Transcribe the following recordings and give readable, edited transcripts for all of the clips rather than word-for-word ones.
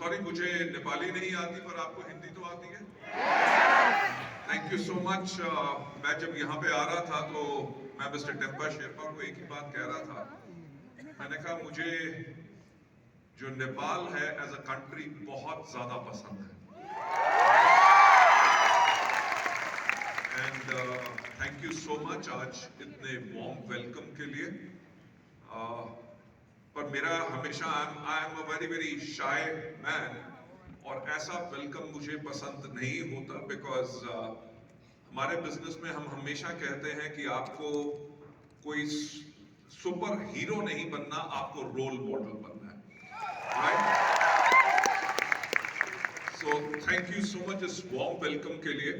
Sorry मुझे नेपाली नहीं आती, पर आपको हिंदी तो आती है। Thank you so much. मैं जब यहाँ पे आ रहा था तो मैं मिस्टर टेम्पा शेरपा को एक ही बात कह रहा था। मैंने कहा मुझे जो नेपाल है एज अ कंट्री बहुत ज्यादा पसंद है। And thank you so much आज इतने वार्म वेलकम के लिए। पर मेरा हमेशा I am a very very shy man, और ऐसा वेलकम मुझे पसंद नहीं होता, बिकॉज हमारे बिजनेस में हम हमेशा कहते हैं कि आपको कोई सुपर हीरो नहीं बनना, आपको रोल मॉडल बनना है, right? So thank you so much इस वार्म वेलकम के लिए।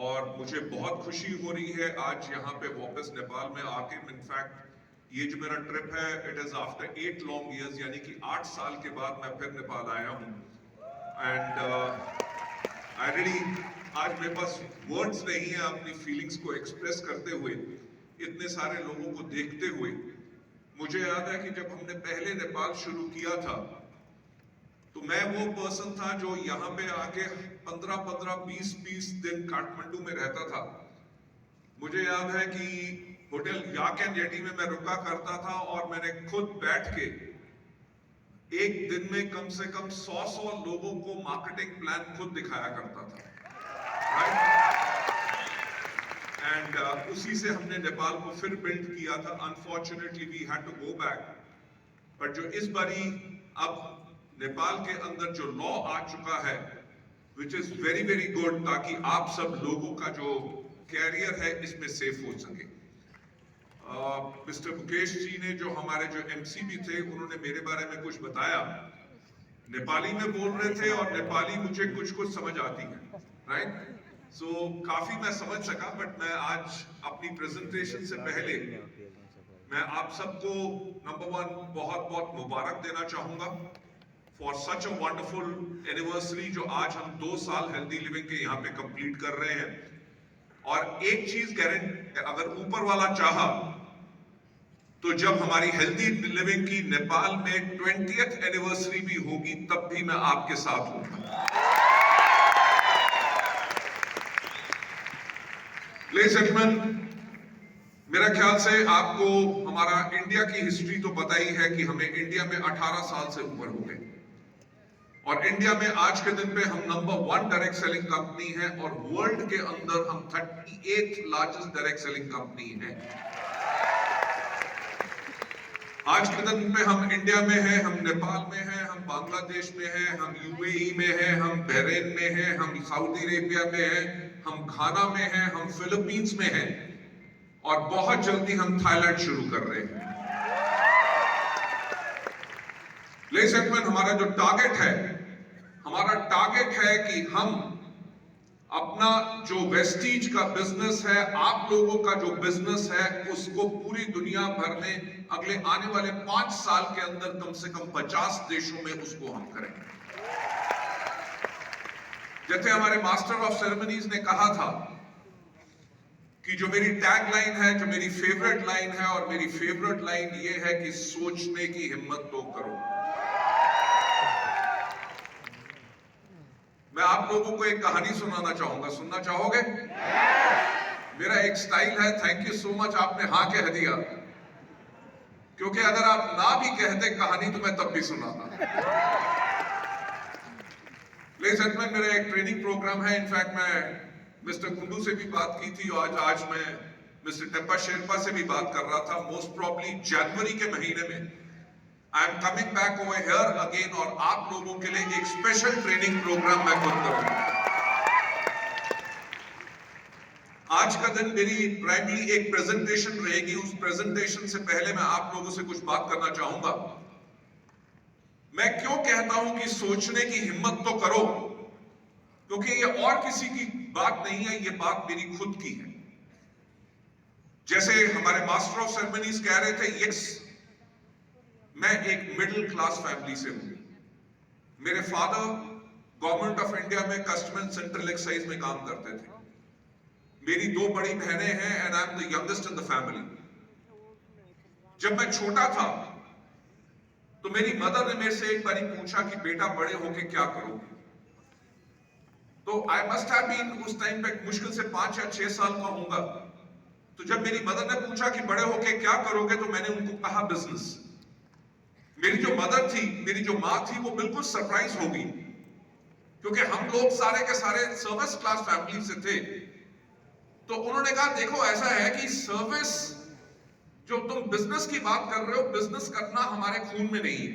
और मुझे बहुत खुशी हो रही है आज यहाँ पे वापस नेपाल में आके। इनफैक्ट ये जो मेरा ट्रिप है, it is after 8 long years, यानी कि 8 साल के बाद मैं फिर नेपाल आया हूँ। एंड आई रियली, आज मेरे पास वर्ड्स नहीं है अपनी फीलिंग्स को एक्सप्रेस करते हुए, इतने सारे लोगों को देखते हुए। मुझे याद है कि जब हमने पहले नेपाल शुरू किया था, तो मैं वो पर्सन था जो यहाँ पे आके 15-15, 20-20 दिन काठमांडू में रहता था। मुझे याद है कि होटल याक एंड जेटी में मैं रुका करता था, और मैंने खुद बैठ के एक दिन में कम से कम 100 लोगों को मार्केटिंग प्लान खुद दिखाया करता था, राइट? एंड उसी से हमने नेपाल को फिर बिल्ड किया था। Unfortunately we had to go back, but जो इस बारी अब नेपाल के अंदर जो लॉ आ चुका है, which is very very good, ताकि आप सब लोगों का जो कैरियर है इसमें सेफ हो सके। मिस्टर मुकेश जी ने, जो हमारे जो एमसीबी थे, उन्होंने मेरे बारे में कुछ बताया। नेपाली में बोल रहे थे और नेपाली मुझे कुछ कुछ समझ आती है, राइट? सो काफी मैं समझ सका। बट मैं आज अपनी प्रेजेंटेशन से पहले मैं आप सबको नंबर 1 बहुत बहुत मुबारक देना चाहूंगा for such a wonderful anniversary, जो आज हम 2 साल हेल्दी लिविंग के यहाँ पे कंप्लीट कर रहे हैं। और एक चीज गारंटी, अगर ऊपर वाला चाहा तो जब हमारी हेल्दी लिविंग की नेपाल में 20th एनिवर्सरी भी होगी, तब भी मैं आपके साथ हूं। लेडीज एंड जेंटलमैन, मेरा ख्याल से आपको हमारा इंडिया की हिस्ट्री तो पता ही है कि हमें इंडिया में 18 साल से ऊपर हो गए, और इंडिया में आज के दिन पे हम नंबर 1 डायरेक्ट सेलिंग कंपनी है, और वर्ल्ड के अंदर हम 38th largest direct selling company है। आज के दिन पे हम इंडिया में हैं, हम नेपाल में हैं, हम बांग्लादेश में हैं, हम यूएई में हैं, हम बहरीन में हैं, हम सऊदी अरेबिया में हैं, हम घाना में हैं, हम फिलीपींस में हैं, और बहुत जल्दी हम थाईलैंड शुरू कर रहे हैं। लेडीज एंड जेंटलमैन, हमारा टारगेट है कि हम अपना जो वेस्टीज का बिजनेस है, आप लोगों का जो बिजनेस है, उसको पूरी दुनिया भर में अगले आने वाले 5 साल के अंदर कम से कम 50 देशों में उसको हम करेंगे। जैसे हमारे मास्टर ऑफ सेरेमनीज ने कहा था कि जो मेरी टैग लाइन है, जो मेरी फेवरेट लाइन है, और मेरी फेवरेट लाइन ये है कि सोचने की हिम्मत तो करो। मैं आप लोगों को एक कहानी सुनाना चाहूंगा, सुनना चाहोगे? मेरा एक स्टाइल है। थैंक यू सो मच, आपने हाँ कह दिया, क्योंकि अगर आप ना भी कहते कहानी तो मैं तब भी सुनाता। लेडीज एंड जेंटलमैन, मेरा एक ट्रेनिंग प्रोग्राम है। इनफैक्ट मैं मिस्टर कुंडू से भी बात की थी, और आज मैं मिस्टर टेम्पा शेरपा से भी बात कर रहा था। मोस्ट प्रॉब्ली जनवरी के महीने में I am coming back over here again, और आप लोगों के लिए एक स्पेशल ट्रेनिंग प्रोग्राम मैं खुद करूंगा। आज का दिन मेरी प्राइमरी एक प्रेजेंटेशन रहेगी। उस प्रेजेंटेशन से पहले मैं आप लोगों से कुछ बात करना चाहूंगा। मैं क्यों कहता हूं कि सोचने की हिम्मत तो करो, क्योंकि ये और किसी की बात नहीं है, ये बात मेरी खुद की है। जैसे हमारे मास्टर ऑफ सेरेमनीज कह रहे थे, यस, मैं एक मिडिल क्लास फैमिली से हूं। मेरे फादर गवर्नमेंट ऑफ इंडिया में कस्टम सेंट्रल एक्साइज में काम करते थे। मेरी 2 बड़ी बहनें हैं, and I am the youngest in the family. जब मैं छोटा था तो मेरी मदर ने मेरे से एक बारी पूछा कि बेटा बड़े होके क्या करोगे? तो आई मस्ट हैव बीन उस टाइम पे मुश्किल से 5 या 6 साल का होऊंगा। तो जब मेरी मदर ने पूछा कि बड़े होके क्या करोगे, तो मैंने उनको कहा बिजनेस। मेरी जो मदर थी, मेरी जो माँ थी, वो बिल्कुल सरप्राइज हो गई, क्योंकि हम लोग सारे के सारे सर्विस क्लास फैमिली से थे। तो उन्होंने कहा देखो ऐसा है कि सर्विस, जो तुम बिजनेस की बात कर रहे हो, बिजनेस करना हमारे खून में नहीं है।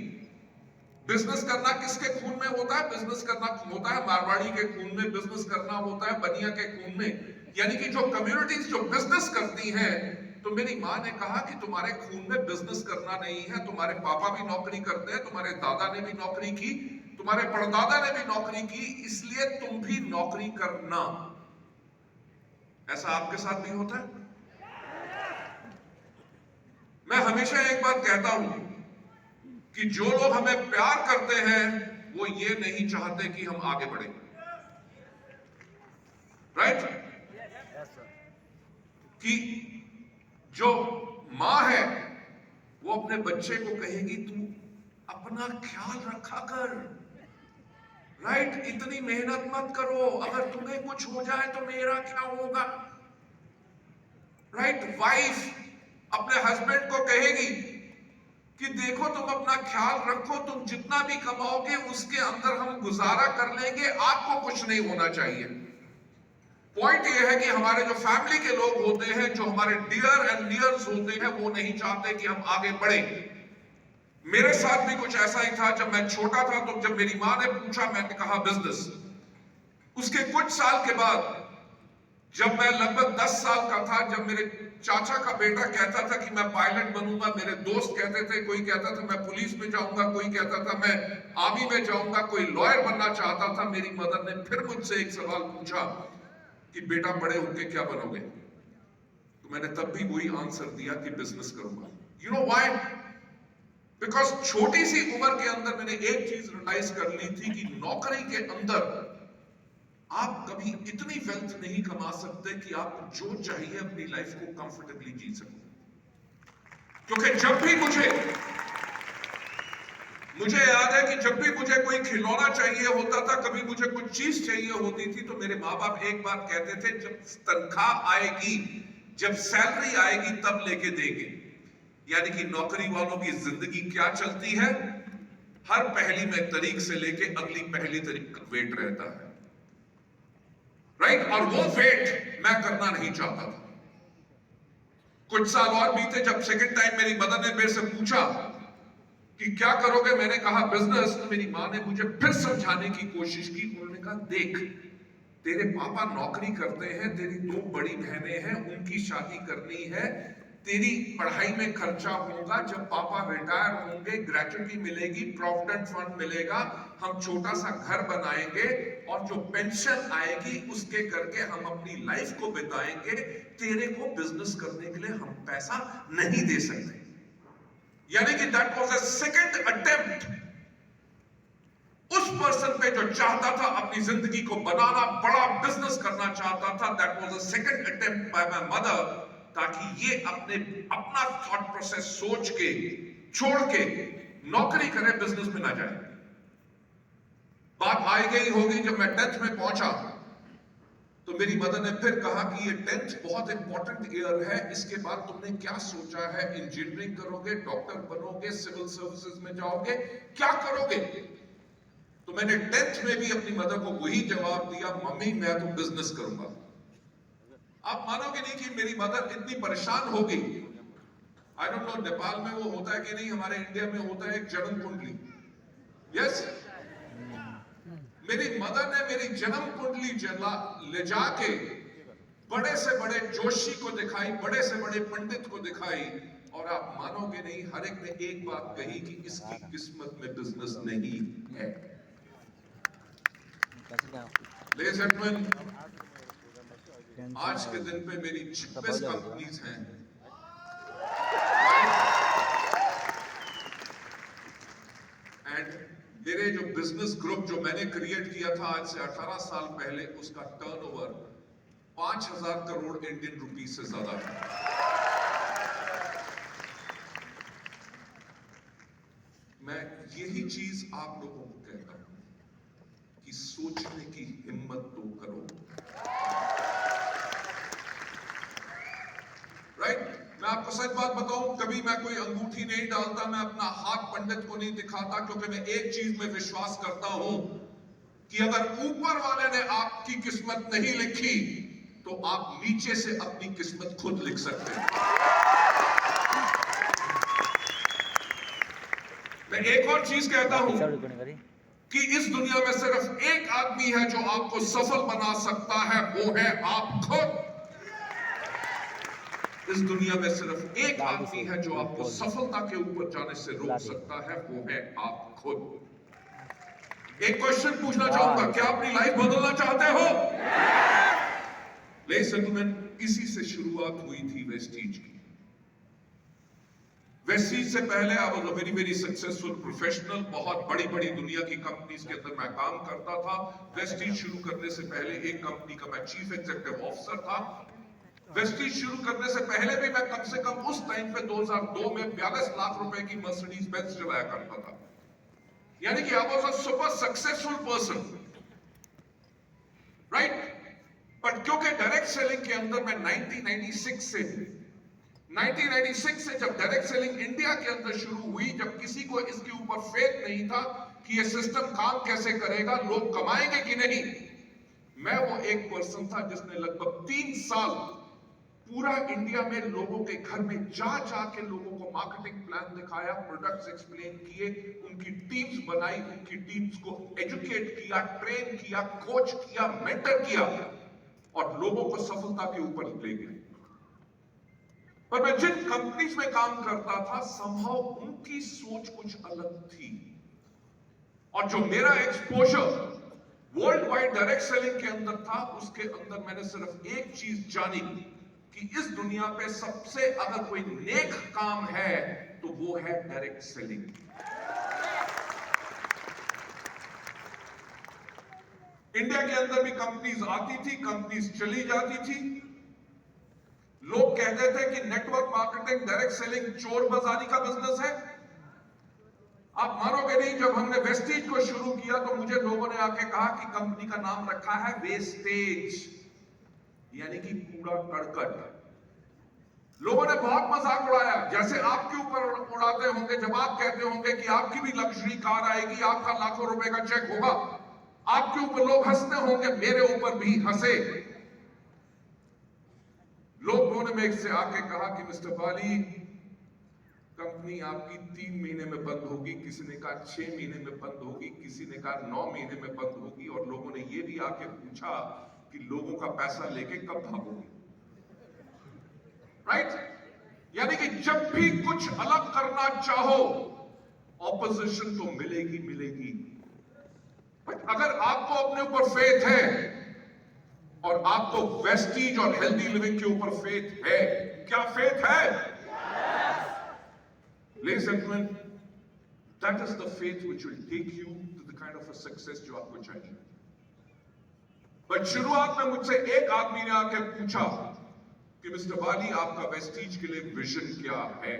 बिजनेस करना किसके खून में होता है? बिजनेस करना होता है मारवाड़ी के खून में, बिजनेस करना होता है बनिया के खून में। यानी कि जो कम्युनिटीज जो बिजनेस करती हैं, तो मेरी माँ ने कहा कि तुम्हारे खून में बिजनेस करना नहीं है। तुम्हारे पापा भी नौकरी करते हैं, तुम्हारे दादा ने भी नौकरी की, तुम्हारे परदादा ने भी नौकरी की, इसलिए तुम भी नौकरी करना। ऐसा आपके साथ भी होता है? मैं हमेशा एक बात कहता हूं कि जो लोग हमें प्यार करते हैं, वो ये नहीं चाहते कि हम आगे बढ़े। राइट? कि जो मां है वो अपने बच्चे को कहेगी तू अपना ख्याल रखा कर, राइट? इतनी मेहनत मत करो, अगर तुम्हें कुछ हो जाए तो मेरा क्या होगा? राइट? वाइफ अपने हस्बैंड को कहेगी कि देखो तुम अपना ख्याल रखो, तुम जितना भी कमाओगे उसके अंदर हम गुजारा कर लेंगे, आपको कुछ नहीं होना चाहिए। पॉइंट यह है कि हमारे जो फैमिली के लोग होते हैं, जो हमारे डियर एंड नियर्स होते हैं, वो नहीं चाहते कि हम आगे बढ़े। मेरे साथ भी कुछ ऐसा ही था। जब मैं छोटा था तो जब मेरी मां ने पूछा, मैंने कहा बिजनेस। उसके कुछ साल के बाद जब मैं लगभग 10 साल का था, जब मेरे चाचा का बेटा कहता था कि मैं पायलट बनूंगा, मेरे दोस्त कहते थे, कोई कहता था मैं पुलिस में जाऊंगा, कोई कहता था मैं आर्मी में जाऊंगा, कोई लॉयर बनना चाहता था, मेरी मदर ने फिर मुझसे एक सवाल पूछा कि बेटा बड़े होके क्या बनोगे? तो मैंने तब भी वही आंसर दिया कि बिजनेस करूंगा। You know why? बिकॉज छोटी सी उम्र के अंदर मैंने एक चीज रियलाइज कर ली थी कि नौकरी के अंदर आप कभी इतनी वेल्थ नहीं कमा सकते कि आप जो चाहिए अपनी लाइफ को कंफर्टेबली जी सको। क्योंकि जब भी मुझे याद है कि जब भी मुझे कोई खिलौना चाहिए होता था, कभी मुझे कुछ चीज चाहिए होती थी, तो मेरे माँ बाप एक बात कहते थे, जब तनख्वाह आएगी, जब सैलरी आएगी तब लेके देंगे। यानी कि नौकरी वालों की जिंदगी क्या चलती है? हर पहली में तारीख से लेके अगली पहली तारीख तक वेट रहता है, राइट? और वो वेट मैं करना नहीं चाहता था। कुछ साल और बीते, जब सेकंड टाइम मेरी मदर ने मेरे से पूछा कि क्या करोगे, मैंने कहा बिजनेस। तो मेरी मां ने मुझे फिर समझाने की कोशिश की। उन्होंने कहा देख, तेरे पापा नौकरी करते हैं, तेरी 2 बड़ी बहनें हैं, उनकी शादी करनी है, तेरी पढ़ाई में खर्चा होगा, जब पापा रिटायर होंगे ग्रेचुटी मिलेगी, प्रोविडेंट फंड मिलेगा, हम छोटा सा घर बनाएंगे और जो पेंशन आएगी उसके करके हम अपनी लाइफ को बिताएंगे। तेरे को बिजनेस करने के लिए हम पैसा नहीं दे सकते। यानी कि that was a second attempt उस पर्सन पे जो चाहता था अपनी जिंदगी को बनाना, बड़ा बिजनेस करना चाहता था। That was a second attempt bye my mother, ताकि ये अपना थॉट प्रोसेस सोच के छोड़ के नौकरी करे, बिजनेस में ना जाए। बात आई गई होगी, जब मैं 10th में पहुंचा तो मेरी मदर ने फिर कहा कि ये 10th बहुत इंपॉर्टेंट ईयर है, इसके बाद तुमने क्या सोचा है? इंजीनियरिंग करोगे, डॉक्टर बनोगे, सिविल सर्विसेज में जाओगे, क्या करोगे? तो मैंने 10th में भी अपनी मदर को वही जवाब दिया, मम्मी मैं तो बिजनेस करूंगा। आप मानोगे नहीं कि मेरी मदर इतनी परेशान हो गई। आई डोंट नो नेपाल में वो होता है कि नहीं, हमारे इंडिया में होता है एक जन्म कुंडली। यस, मेरी मदर ने मेरी जन्म कुंडली ले जाके बड़े से बड़े जोशी को दिखाई, बड़े से बड़े पंडित को दिखाई, और आप मानोगे नहीं, हर एक ने एक बात कही कि इसकी किस्मत में बिजनेस नहीं है। लेडीज एंड जेंटलमैन, आज के दिन पे मेरी 26 कंपनीज हैं, एंड मेरे जो बिजनेस ग्रुप जो मैंने क्रिएट किया था आज से 18 साल पहले, उसका टर्नओवर 5,000 करोड़ इंडियन रुपीस से ज्यादा था। मैं यही चीज आप लोगों को कहता हूं कि सोचने की हिम्मत तो करो। राइट? मैं आपको सच बात बताऊं, कभी मैं कोई अंगूठी नहीं डालता, मैं अपना हाथ पंडित को नहीं दिखाता, क्योंकि मैं एक चीज में विश्वास करता हूं कि अगर ऊपर वाले ने आपकी किस्मत नहीं लिखी तो आप नीचे से अपनी किस्मत खुद लिख सकते हैं। मैं एक और चीज कहता हूं कि इस दुनिया में सिर्फ एक आदमी है जो आपको सफल बना सकता है, वो है आप खुद। इस दुनिया में सिर्फ एक आदमी है जो आपको सफलता के ऊपर जाने से रोक सकता है, वो है आप खुद। एक क्वेश्चन पूछना चाहूंगा, क्या अपनी लाइफ बदलना चाहते हो? लेडीज एंड जेंटलमैन, इसी से शुरुआत हुई थी वेस्टीज की। वेस्टीज से पहले I was a very very successful professional, बहुत बड़ी बड़ी दुनिया की कंपनीज के अंदर मैं काम करता था। वेस्टीज शुरू करने से पहले एक कंपनी का मैं चीफ एग्जीक्यूटिव ऑफिसर था। वेस्टीज शुरू करने से पहले भी मैं कम से कम उस टाइम पे 2002 में 42 लाख रुपए की मर्सिडीज बेंज चलाया करता था। यानी कि I was a super successful person, right? But क्योंकि डायरेक्ट सेलिंग के अंदर मैं 1996 से जब डायरेक्ट सेलिंग इंडिया के अंदर शुरू हुई, जब किसी को इसके ऊपर फेथ नहीं था कि ये सिस्टम काम कैसे करेगा, लोग कमाएंगे कि नहीं, मैं वो एक पर्सन था जिसने लगभग 3 साल पूरा इंडिया में लोगों के घर में जा के लोगों को मार्केटिंग प्लान दिखाया, प्रोडक्ट्स एक्सप्लेन किए, उनकी टीम्स बनाई, उनकी टीम्स को एजुकेट किया, ट्रेन किया, कोच किया, मेंटर किया और लोगों को सफलता के ऊपर ले गए। पर मैं जिन कंपनीज में काम करता था, समहाउ उनकी सोच कुछ अलग थी। और जो मेरा exposure world wide direct selling के अंदर था, उसके अंदर मैंने सिर्फ एक चीज जानी कि इस दुनिया पे सबसे अगर कोई नेक काम है तो वो है डायरेक्ट सेलिंग। इंडिया के अंदर भी कंपनीज आती थी, कंपनीज चली जाती थी। लोग कहते थे कि नेटवर्क मार्केटिंग, डायरेक्ट सेलिंग चोर बाजारी का बिजनेस है। आप मानोगे नहीं, जब हमने वेस्टीज को शुरू किया तो मुझे लोगों ने आके कहा कि कंपनी का नाम रखा है वेस्टेज, यानी कि कूड़ा करकट। लोगों ने बहुत मजाक उड़ाया, जैसे आपके ऊपर उड़ाते होंगे जब आप कहते होंगे कि आपकी भी लग्जरी कार आएगी, आपका लाखों रुपए का चेक होगा, आपके ऊपर लोग हंसते होंगे, मेरे ऊपर भी हंसे। लोगों ने मेरे से आके कहा कि मिस्टर बाली, कंपनी आपकी 3 महीने में बंद होगी, किसी ने कहा 6 महीने में बंद होगी, किसी ने कहा 9 महीने में बंद होगी, और लोगों ने यह भी आके पूछा कि लोगों का पैसा लेके कब भागोगे, राइट? यानी कि जब भी कुछ अलग करना चाहो, ऑपोजिशन तो मिलेगी मिलेगी। बट अगर आपको अपने ऊपर फेथ है और आपको वेस्टीज और हेल्दी लिविंग के ऊपर फेथ है, क्या फेथ है? Ladies and gentlemen, that is the faith which will take you to the kind of a success जो आपको चाहिए। बट शुरुआत में मुझसे एक आदमी ने आके पूछा कि मिस्टर बाली, आपका वेस्टीज के लिए विजन क्या है?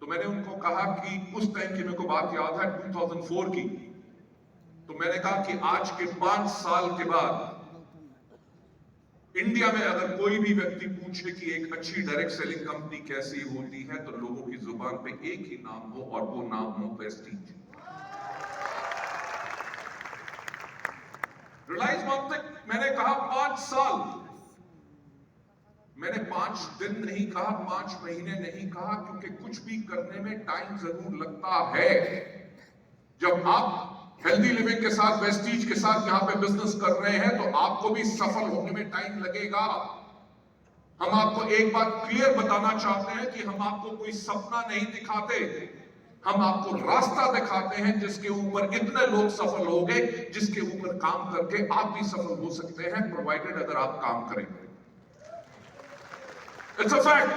तो मैंने उनको कहा कि उस टाइम की मेरे को बात याद है 2004 की। तो मैंने कहा कि आज के 5 साल के बाद इंडिया में अगर कोई भी व्यक्ति पूछे कि एक अच्छी डायरेक्ट सेलिंग कंपनी कैसी होती है, तो लोगों की जुबान पे एक ही नाम हो और वो नाम हो वेस्टीज। रिलायंस मार्केट, मैंने कहा 5 साल, मैंने 5 दिन नहीं कहा, 5 महीने नहीं कहा, क्योंकि कुछ भी करने में टाइम जरूर लगता है। जब आप हेल्दी लिविंग के साथ, वेस्टीज के साथ यहां पे बिजनेस कर रहे हैं, तो आपको भी सफल होने में टाइम लगेगा। हम आपको एक बात क्लियर बताना चाहते हैं कि हम आपको कोई सपना नहीं दिखाते, हम आपको रास्ता दिखाते हैं जिसके ऊपर इतने लोग सफल हो गए, जिसके ऊपर काम करके आप भी सफल हो सकते हैं, प्रोवाइडेड अगर आप काम करेंगे। It's a fact.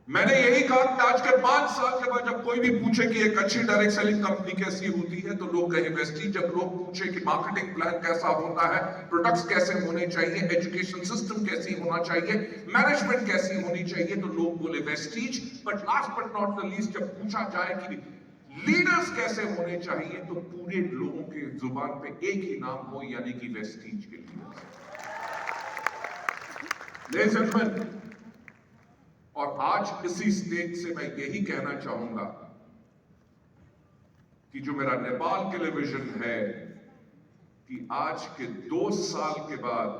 मैंने यही कहा कि आज के 5 साल के बाद जब कोई भी पूछे कि एक अच्छी डायरेक्ट सेलिंग कंपनी कैसी होती है, तो लोग कहें वेस्टीज। जब लोग पूछे कि मार्केटिंग प्लान कैसा होता है, प्रोडक्ट्स कैसे होने चाहिए, एजुकेशन सिस्टम कैसी होना चाहिए, मैनेजमेंट कैसी होनी चाहिए, तो लोग बोले Vestige. But last but not the least, जब पूछा जाए कि लीडर्स कैसे होने चाहिए, तो पूरे लोगों के जुबान पे एक ही नाम हो, यानी कि वेस्टीज के लीडर्स। लेडीज एंड जेंटलमैन, और आज इसी स्टेज से मैं यही कहना चाहूंगा कि जो मेरा नेपाल के लिए विजन है कि आज के 2 साल के बाद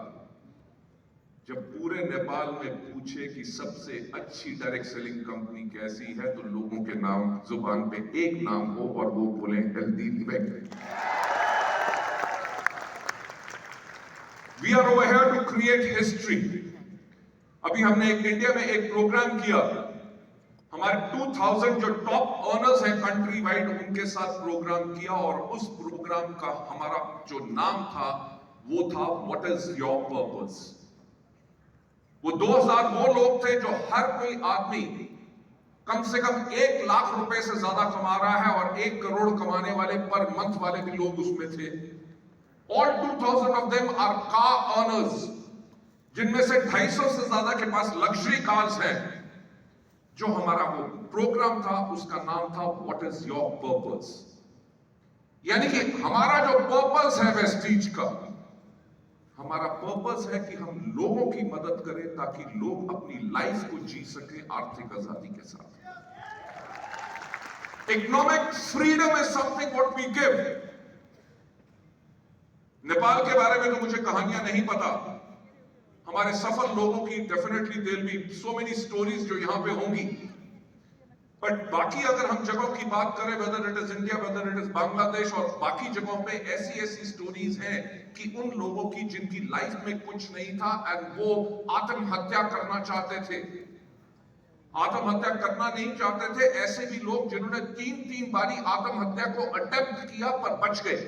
जब पूरे नेपाल में पूछे कि सबसे अच्छी डायरेक्ट सेलिंग कंपनी कैसी है, तो लोगों के नाम जुबान पे एक नाम हो और वो बोले healthy living. We are over here to create history. अभी हमने इंडिया में एक प्रोग्राम किया, हमारे 2000 जो टॉप अर्नर्स हैं कंट्री वाइड, उनके साथ प्रोग्राम किया, और उस प्रोग्राम का हमारा जो नाम था वो था व्हाट इज योर पर्पस। वो 2000 वो लोग थे जो हर कोई आदमी कम से कम 1 लाख रुपए से ज्यादा कमा रहा है, और 1 करोड़ कमाने वाले पर मंथ वाले भी लोग उसमें थे। All 2000 of them are car earners, जिनमें से 250 से ज्यादा के पास लग्जरी कार्स हैं। जो हमारा वो प्रोग्राम था उसका नाम था व्हाट इज योर पर्पस। यानी कि हमारा जो पर्पस है वेस्टीज का, हमारा पर्पस है कि हम लोगों की मदद करें ताकि लोग अपनी लाइफ को जी सके आर्थिक आजादी के साथ। Economic freedom is something what we give. Nepal के बारे में तो मुझे कहानियां नहीं पता, हमारे सफल लोगों की definitely there be so many stories जो यहां पे होंगी, बट बाकी अगर हम जगहों की बात करें, whether it is India, whether it is Bangladesh और बाकी जगहों पे, ऐसी ऐसी स्टोरीज हैं कि उन लोगों की जिनकी लाइफ में कुछ नहीं था एंड वो आत्महत्या करना चाहते थे। आत्महत्या करना नहीं चाहते थे, ऐसे भी लोग जिन्होंने 3 बारी आत्महत्या को अटेम्प्ट किया पर बच गए।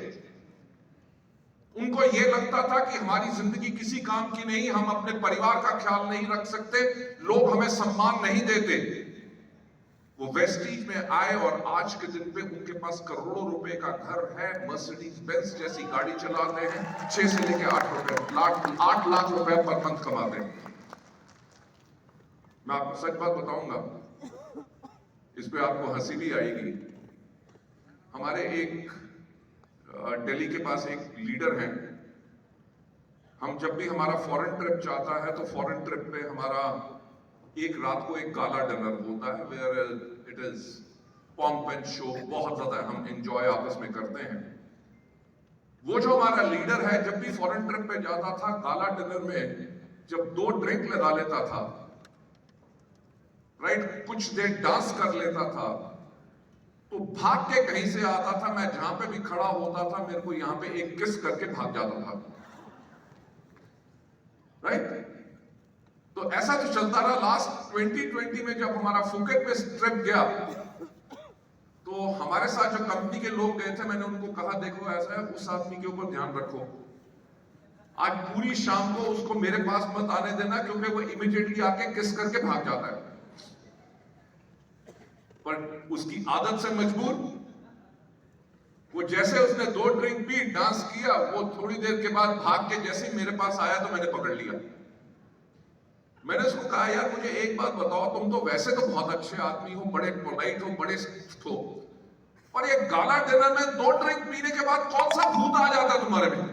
उनको यह लगता था कि हमारी जिंदगी किसी काम की नहीं, हम अपने परिवार का ख्याल नहीं रख सकते, लोग हमें सम्मान नहीं देते। वो वेस्टीज में आए और आज के दिन पे उनके पास करोड़ों रुपए का घर है, मर्सिडीज बेंज जैसी गाड़ी चलाते हैं, 6 से लेकर 8 लाख रुपए पर मंथ कमाते हैं। मैं आपको सच बात बताऊंगा, इस पे आपको हंसी भी आएगी। हमारे एक दिल्ली के पास एक लीडर हैं, हम जब भी हमारा फॉरेन ट्रिप जाता है तो फॉरेन ट्रिप पे हमारा एक रात को एक गाला डिनर होता है, where it is pomp and show, बहुत ज्यादा हम एंजॉय आपस में करते हैं। वो जो हमारा लीडर है, जब भी फॉरेन ट्रिप पे जाता था, गाला डिनर में जब 2 ड्रिंक लगा लेता था, राइट, कुछ देर डांस कर लेता था, तो भाग के कहीं से आता था। मैं जहां पे भी खड़ा होता था, मेरे को यहां पे एक किस करके भाग जाता था, राइट। तो ऐसा तो चलता रहा। लास्ट 2020 में जब हमारा फुकेट पे ट्रिप गया, तो हमारे साथ जो कंपनी के लोग गए थे, मैंने उनको कहा देखो ऐसा है, उस आदमी के ऊपर ध्यान रखो, आज पूरी शाम को उसको मेरे पास मत आने देना, क्योंकि वो इमीडिएटली आके किस करके भाग जाता है। पर उसकी आदत से मजबूर, वो जैसे उसने 2 ड्रिंक पी, डांस किया, वो थोड़ी देर के बाद भाग के जैसे ही मेरे पास आया तो मैंने पकड़ लिया। मैंने उसको कहा यार मुझे एक बात बताओ, तुम तो वैसे तो बहुत अच्छे आदमी हो, बड़े पोलाइट हो, बड़े हो, और ये गाला डिनर में 2 ड्रिंक पीने के बाद कौन सा भूत आ जाता है तुम्हारे में?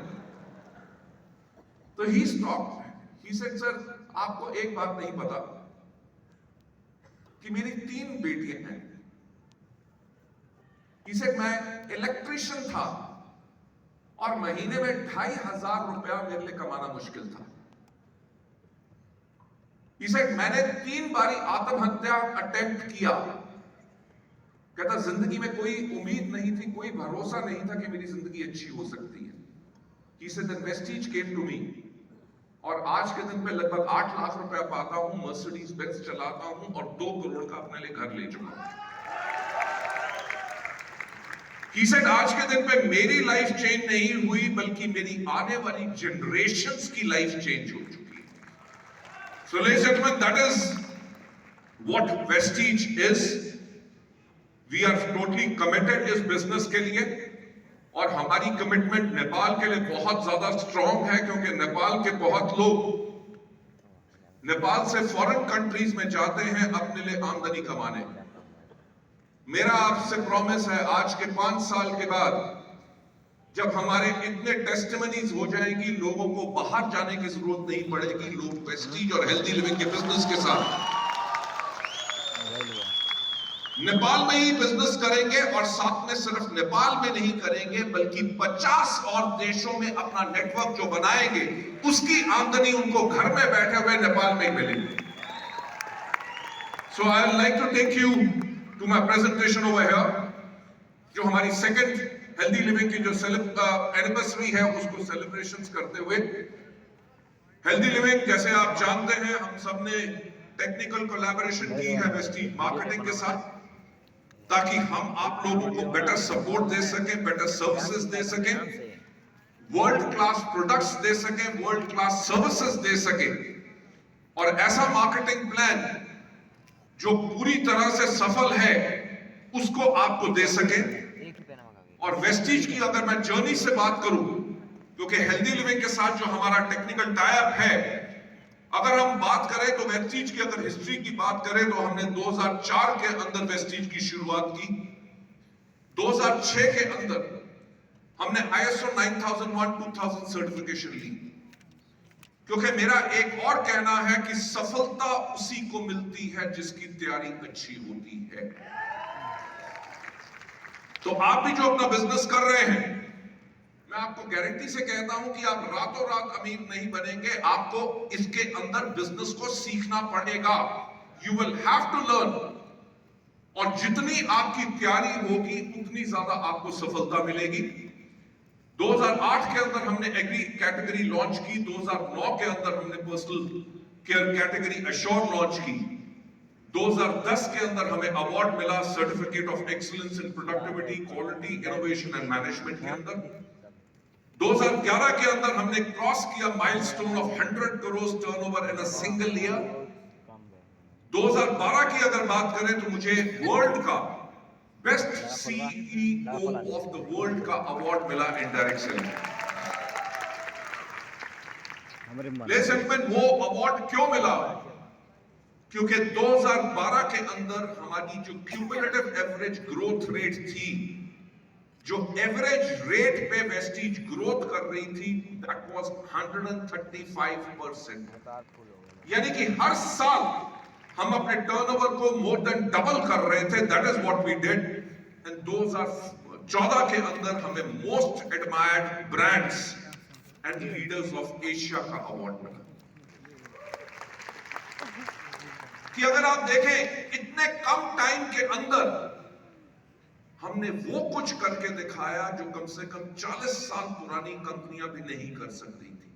तो he stopped, he said sir आपको एक बात नहीं पता कि मेरी 3 बेटियां हैं। इसे मैं इलेक्ट्रिशियन था और महीने में 2500 रुपया मेरे लिए कमाना मुश्किल था। इसे मैंने 3 बारी आत्महत्या अटेम्प्ट किया। कहता जिंदगी में कोई उम्मीद नहीं थी, कोई भरोसा नहीं था कि मेरी जिंदगी अच्छी हो सकती है। He said the Vestige came to me, और आज के दिन पे लगभग 8 लाख रुपया पाता हूं, मर्सिडीज बेंज चलाता हूं और 2 करोड़ का अपने लिए घर ले चुका हूं। He said आज के दिन पे मेरी लाइफ चेंज नहीं हुई, बल्कि मेरी आने वाली जनरेशंस की लाइफ चेंज हो चुकी है। So ladies and gentlemen, that is what Vestige is. We are totally committed इस बिजनेस के लिए, और हमारी कमिटमेंट नेपाल के लिए बहुत ज्यादा स्ट्रांग है, क्योंकि नेपाल के बहुत लोग नेपाल से फॉरेन कंट्रीज में जाते हैं अपने लिए आमदनी कमाने। मेरा आपसे प्रॉमिस है, आज के 5 साल के बाद जब हमारे इतने टेस्टिमनीज हो जाएंगी, लोगों को बाहर जाने की जरूरत नहीं पड़ेगी, लोग वेस्टीज और हेल्दी लिविंग के बिजनेस के साथ नेपाल में ही बिजनेस करेंगे, और साथ में सिर्फ नेपाल में नहीं करेंगे बल्कि 50 और देशों में अपना नेटवर्क जो बनाएंगे, उसकी आमदनी उनको घर में बैठे हुए नेपाल में ही मिलेगी। So I would like to take you to my presentation over here, जो हमारी सेकंड हेल्दी लिविंग की जो एनिवर्सरी है उसको सेलिब्रेशंस करते हुए। हेल्दी लिविंग, जैसे आप जानते हैं, हम सब ने टेक्निकल कोलैबोरेशन की है वेस्टीज मार्केटिंग के साथ, ताकि हम आप लोगों को बेटर सपोर्ट दे सकें, बेटर सर्विसेज दे सकें, वर्ल्ड क्लास प्रोडक्ट्स दे सकें, वर्ल्ड क्लास सर्विसेज दे सकें, और ऐसा मार्केटिंग प्लान जो पूरी तरह से सफल है उसको आपको दे सकें। और वेस्टीज की अगर मैं जर्नी से बात करूं, क्योंकि हेल्दी लिविंग के साथ जो हमारा टेक्निकल टाई अप है, अगर हम बात करें तो वेस्टीज की अगर हिस्ट्री की बात करें तो हमने 2004 के अंदर वेस्टीज की शुरुआत की। 2006 के अंदर हमने ISO 9001-2000 सर्टिफिकेशन ली, क्योंकि मेरा एक और कहना है कि सफलता उसी को मिलती है जिसकी तैयारी अच्छी होती है। तो आप भी जो अपना बिजनेस कर रहे हैं, मैं आपको गारंटी से कहता हूं कि आप रातों रात अमीर नहीं बनेंगे, आपको इसके अंदर बिजनेस को सीखना पड़ेगा। You will have to learn, और जितनी आपकी तैयारी होगी उतनी ज्यादा आपको सफलता मिलेगी। 2008 के अंदर हमने एग्री कैटेगरी लॉन्च की, 2009 के अंदर हमने personal care category assure launch की, 2010 के अंदर हमें अवार्ड मिला certificate of excellence in productivity, quality, innovation and management के अंदर। 2011 के अंदर हमने क्रॉस किया milestone of 100 crore turnover in a single year. 2012 की अगर बात करें तो मुझे वर्ल्ड का best CEO of the world का अवार्ड मिला इनडायरेक्ट सेलिंग। वो अवार्ड क्यों मिला? क्योंकि 2012 के अंदर हमारी जो क्यूमुलेटिव एवरेज ग्रोथ रेट थी, जो एवरेज रेट पे वेस्टीज ग्रोथ कर रही थी, दैट वाज 135%। यानी कि हर साल हम अपने टर्नओवर को मोर देन डबल कर रहे थे। That is what we did. And 2014 के अंदर हमें most admired brands and leaders of Asia का अवार्ड मिला। कि अगर आप देखें, इतने कम टाइम के अंदर हमने वो कुछ करके दिखाया जो कम से कम 40 साल पुरानी कंपनियां भी नहीं कर सकती थी।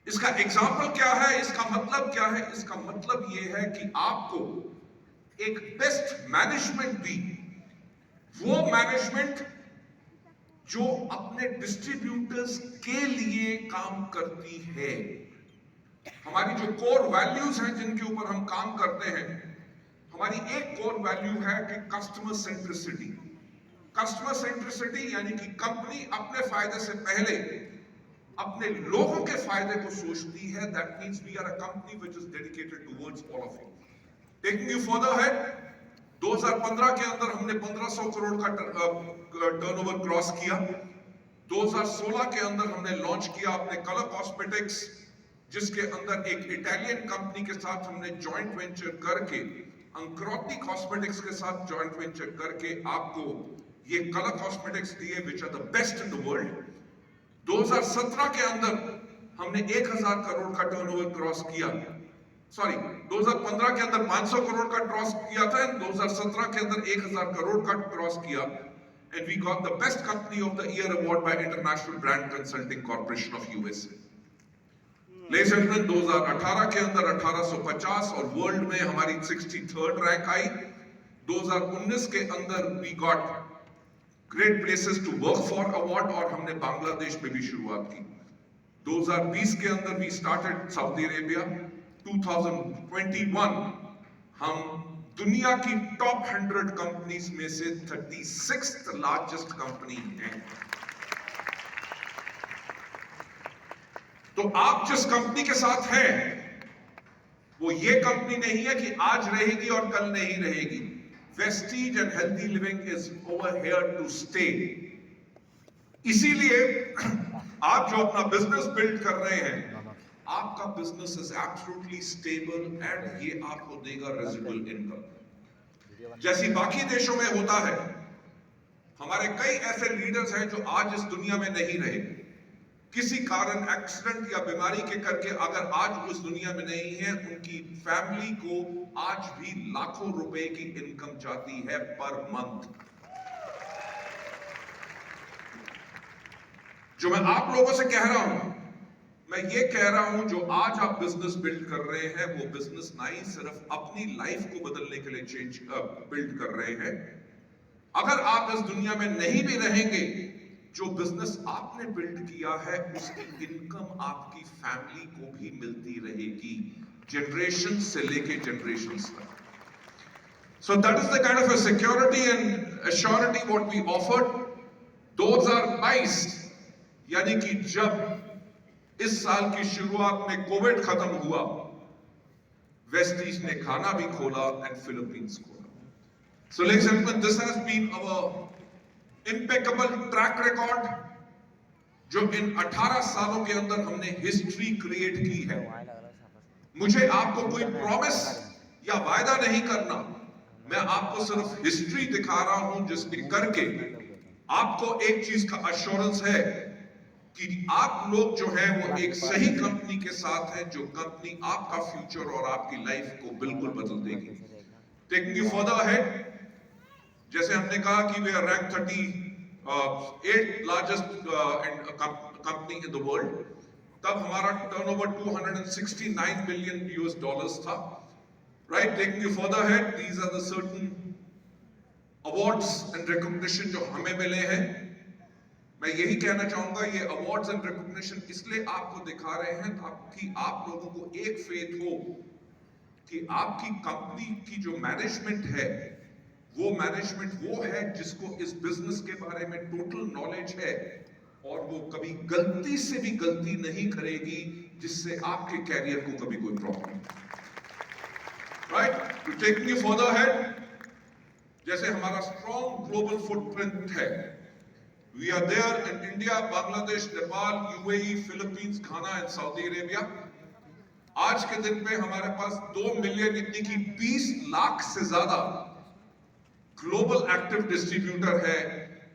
इसका एग्जाम्पल क्या है? इसका मतलब क्या है? इसका मतलब यह है कि आपको एक बेस्ट मैनेजमेंट दी, वो मैनेजमेंट जो अपने डिस्ट्रीब्यूटर्स के लिए काम करती है। हमारी जो कोर वैल्यूज हैं जिनके ऊपर हम काम करते हैं, हमारी एक कोर वैल्यू है कि कस्टमर सेंट्रिसिटी। कस्टमर सेंट्रिसिटी यानी कि कंपनी अपने फायदे से पहले अपने लोगों के फायदे को सोचती है। That means we are a company which is dedicated towards all of you. Taking you further head, 2015 के अंदर हमने 1500 करोड़ का टर्नओवर क्रॉस किया। 2016 के अंदर हमने लॉन्च किया अपने कलर कॉस्मेटिक्स, जिसके अंदर एक इटालियन कंपनी के साथ हमने जॉइंट वेंचर करके, अंक्रोती कॉस्मेटिक्स के साथ जॉइंट वेंचर करके आपको ये कलर कॉस्मेटिक्स दिए which are the best in the world. 2017 के अंदर हमने 1000 करोड़ का टर्नओवर क्रॉस किया। 2015 के अंदर 500 करोड़ का क्रॉस किया था, 2017 के अंदर 1000 करोड़ का क्रॉस किया, and we got the best company of the year award by international brand consulting corporation of USA. 2018 के अंदर 1850 और वर्ल्ड में हमारी 63rd रैंक आई। 2019 के अंदर we got great places to work for award, और हमने बांग्लादेश में भी शुरुआत की। 2020 के अंदर वी स्टार्टेड सऊदी अरेबिया। 2021 हम दुनिया की टॉप 100 कंपनीज में से 36th लार्जेस्ट कंपनी है। तो आप जिस कंपनी के साथ हैं वो ये कंपनी नहीं है कि आज रहेगी और कल नहीं रहेगी। Vestige and healthy living is over here to stay. इसीलिए आप जो अपना बिजनेस बिल्ड कर रहे हैं, आपका business is absolutely stable and ये आपको देगा रेजिडुअल इनकम। जैसी बाकी देशों में होता है, हमारे कई ऐसे लीडर्स हैं जो आज इस दुनिया में नहीं रहे, किसी कारण एक्सीडेंट या बीमारी के करके अगर आज उस दुनिया में नहीं है, उनकी फैमिली को आज भी लाखों रुपए की इनकम जाती है पर मंथ। जो मैं आप लोगों से कह रहा हूं, मैं ये कह रहा हूं, जो आज आप बिजनेस बिल्ड कर रहे हैं वो बिजनेस नहीं सिर्फ अपनी लाइफ को बदलने के लिए बिल्ड कर रहे हैं। अगर आप इस दुनिया में नहीं भी रहेंगे, जो बिजनेस आपने बिल्ड किया है उसकी इनकम आपकी फैमिली को भी मिलती रहेगी, जनरेशन से लेके जनरेशन तक। So that is the kind of a security and assurity what we offered. 2022 यानी कि जब इस साल की शुरुआत में कोविड खत्म हुआ, वेस्टीज ने खाना भी खोला एंड फिलीपींस खोला। So ladies and gentleman, this has been our impeccable track record, जो इन 18 सालों के अंदर हमने हिस्ट्री क्रिएट की है। मुझे आपको कोई प्रॉमिस या वायदा नहीं करना, मैं आपको सिर्फ हिस्ट्री दिखा रहा हूं जिसके करके आपको एक चीज का अश्योरेंस है कि आप लोग जो हैं वो एक सही कंपनी के साथ हैं, जो कंपनी आपका फ्यूचर और आपकी लाइफ को बिल्कुल बदल देगी। टेकिंग यू फर्दर अहेड, जैसे हमने कहा कि we are rank 38 largest company in the world, तब हमारा टर्नओवर 269 बिलियन यूएस डॉलर्स था, right. Taking you further ahead, these are the certain awards and recognition जो हमें मिले हैं। मैं यही कहना चाहूंगा, ये अवार्ड्स एंड रिकॉग्निशन इसलिए आपको दिखा रहे हैं ताकि आप लोगों को एक फेथ हो कि आपकी कंपनी की जो मैनेजमेंट है, वो मैनेजमेंट वो है जिसको इस बिजनेस के बारे में टोटल नॉलेज है और वो कभी गलती से भी गलती नहीं करेगी जिससे आपके कैरियर को कभी कोई problem, right. To take me further ahead, जैसे हमारा स्ट्रॉन्ग ग्लोबल फुटप्रिंट है, we are there in India, Bangladesh, Nepal, UAE, Philippines, Ghana and Saudi Arabia. आज के दिन पे हमारे पास 2 मिलियन यानी कि 20 लाख से ज्यादा ग्लोबल एक्टिव डिस्ट्रीब्यूटर है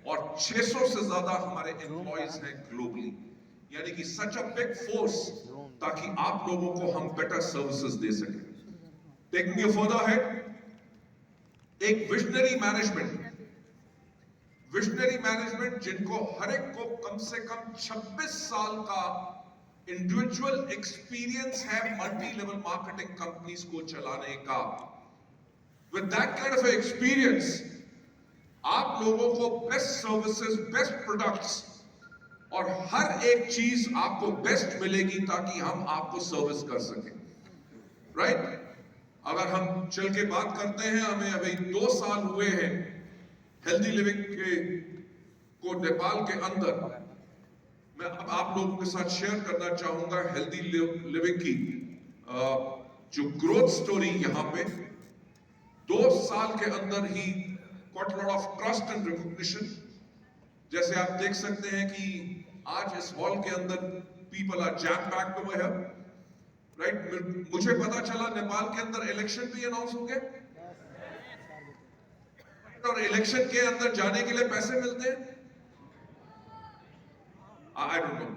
और 600 से ज्यादा हमारे एम्प्लॉइज हैं ग्लोबली, यानी कि सच अ बिग फोर्स, ताकि आप लोगों को हम बेटर सर्विसेज दे सकें। टेकिंग यू फर्दर अहेड, एक विजनरी मैनेजमेंट जिनको हर एक को कम से कम 26 साल का इंडिविजुअल एक्सपीरियंस है मल्टी लेवल मार्केटिंग कंपनीज को चलाने का। With that kind of experience, आप लोगों को बेस्ट सर्विसेज, बेस्ट प्रोडक्ट्स और हर एक चीज आपको बेस्ट मिलेगी ताकि हम आपको सर्विस कर सकें, राइट। अगर हम चल के बात करते हैं, हमें अभी 2 साल हुए हैं हेल्दी लिविंग को नेपाल के अंदर। मैं अब आप लोगों के साथ शेयर करना चाहूंगा हेल्दी लिविंग की जो ग्रोथ स्टोरी यहां पे 2 साल के अंदर ही got a lot of trust and recognition। जैसे आप देख सकते हैं कि आज इस हॉल के अंदर people are jam packed over here, right। मुझे पता चला नेपाल के अंदर इलेक्शन भी अनाउंस हो गए और इलेक्शन के अंदर जाने के लिए पैसे मिलते हैं। I don't know।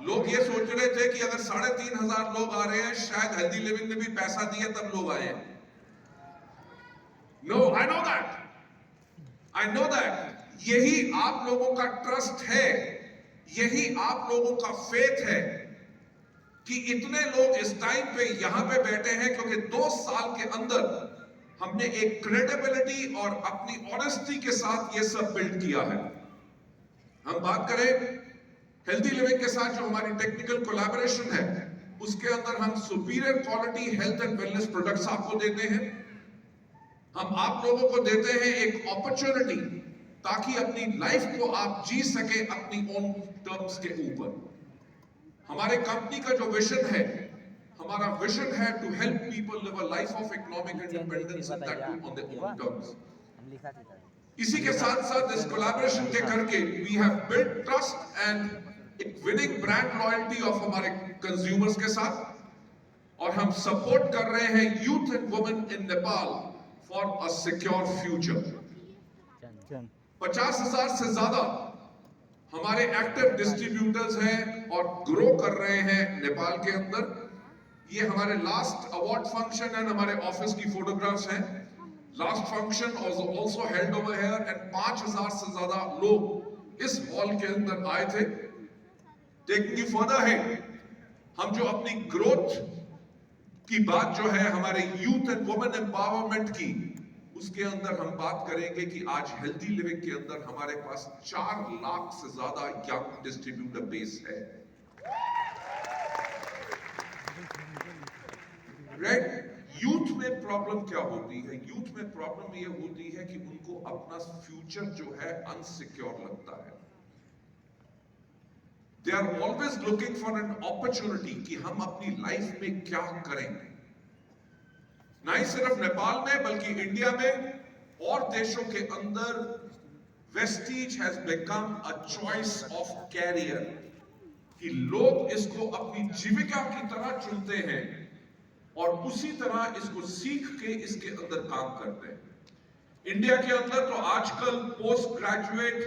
लोग ये सोच रहे थे कि अगर 3,500 लोग आ रहे हैं, शायद हेल्दी लिविंग ने भी पैसा दिया तब लोग आए हैं। No, I know that। यही आप लोगों का ट्रस्ट है, यही आप लोगों का फेथ है कि इतने लोग इस टाइम पे यहां पे बैठे हैं, क्योंकि 2 साल के अंदर हमने एक क्रेडिबिलिटी और अपनी ऑनेस्टी के साथ ये सब बिल्ड किया है। हम बात करें हेल्दी लिविंग के साथ जो हमारी टेक्निकल कोलैबोरेशन है, उसके अंदर हम superior quality health and wellness products आपको देते हैं। हम आप लोगों को देते हैं एक अपॉर्चुनिटी ताकि अपनी लाइफ को आप जी सके अपनी ओन टर्म्स के ऊपर। हमारे कंपनी का जो विजन है, हमारा विजन है to help people live a life of economic independence and that too on their own terms. इसी के साथ साथ इस कोलैबोरेशन के करके we have built trust and एक विनिंग ब्रांड लॉयल्टी ऑफ हमारे कंज्यूमर्स के साथ, और हम सपोर्ट कर रहे हैं youth and women in Nepal for a secure future. 50,000 से ज्यादा हमारे एक्टिव डिस्ट्रीब्यूटर्स हैं और ग्रो कर रहे हैं नेपाल के अंदर। ये हमारे लास्ट अवार्ड फंक्शन एंड हमारे ऑफिस की फोटोग्राफ्स हैं। Last function was also held over here and 5,000 से ज्यादा लोग इस हॉल के अंदर आए थे। टेकिंग यू फर्दर है, हम जो अपनी ग्रोथ की बात जो है हमारे यूथ एंड वुमेन एम्पावरमेंट की, उसके अंदर हम बात करेंगे कि आज हेल्दी लिविंग के अंदर हमारे पास 4 लाख से ज्यादा यंग डिस्ट्रीब्यूटर बेस है। राइट? यूथ में प्रॉब्लम क्या होती है? यूथ में प्रॉब्लम ये होती है कि उनको अपना फ्यूचर जो है अनसिक्योर लगता है। They are always looking for an opportunity कि हम अपनी लाइफ में क्या करेंगे। ना ही सिर्फ नेपाल में बल्कि इंडिया में और देशों के अंदर Vestige has become a choice of career, कि लोग इसको अपनी जीविका की तरह चुनते हैं और उसी तरह इसको सीख के इसके अंदर काम करते हैं। इंडिया के अंदर तो आजकल पोस्ट ग्रेजुएट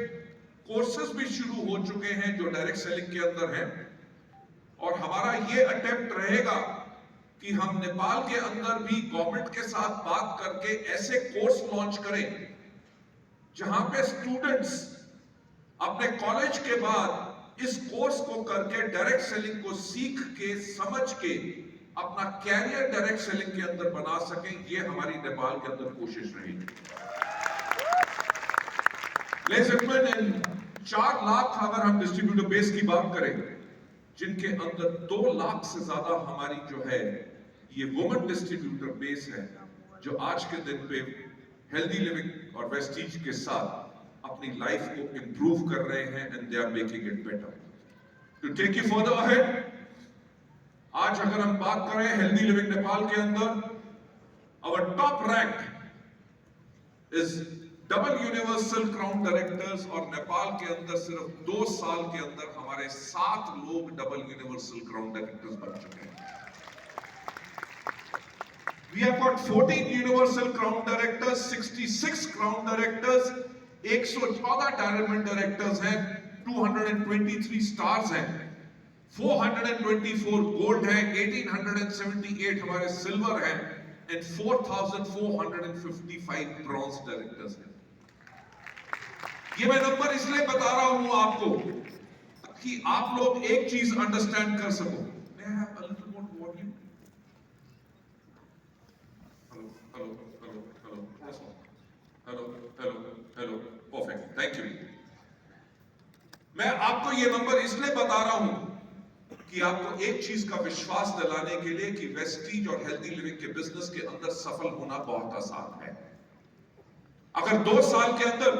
कोर्सेज भी शुरू हो चुके हैं जो डायरेक्ट सेलिंग के अंदर हैं, और हमारा ये अटेम्प्ट रहेगा कि हम नेपाल के अंदर भी गवर्नमेंट के साथ बात करके ऐसे कोर्स लॉन्च करें जहां पे स्टूडेंट्स अपने कॉलेज के बाद इस कोर्स को करके डायरेक्ट सेलिंग को सीख के समझ के अपना कैरियर डायरेक्ट सेलिंग के अंदर बना सकें। ये हमारी नेपाल के अंदर कोशिश रहेगी। 4 लाख अगर हम डिस्ट्रीब्यूटर बेस की बात करें, जिनके अंदर 2 लाख से ज्यादा हमारी जो है ये वुमेन डिस्ट्रीब्यूटर बेस है, जो आज के दिन पे हेल्दी लिविंग और वेस्टीज के साथ अपनी लाइफ को इंप्रूव कर रहे हैं and they are making it better. To take you further ahead, आज अगर हम बात करें हेल्दी लिविंग नेपाल के अंदर, our top rank is double universal crown directors, और नेपाल के अंदर सिर्फ 2 साल के अंदर हमारे 7 लोग डबल यूनिवर्सल क्राउन डायरेक्टर्स बन चुके हैं। We have got 14 universal crown directors, 66 crown directors, 114 diamond directors हैं, 223 stars हैं, 424 gold हैं, 1878 हमारे silver हैं, and 4,455 bronze directors हैं। ये मैं नंबर इसलिए बता रहा हूं आपको कि आप लोग एक चीज अंडरस्टैंड कर सको। May I have a little more volume? Hello, perfect, thank you. मैं आपको ये नंबर इसलिए बता रहा हूं कि आपको एक चीज का विश्वास दिलाने के लिए कि वेस्टीज और हेल्दी लिविंग के बिजनेस के अंदर सफल होना बहुत आसान है। अगर 2 साल के अंदर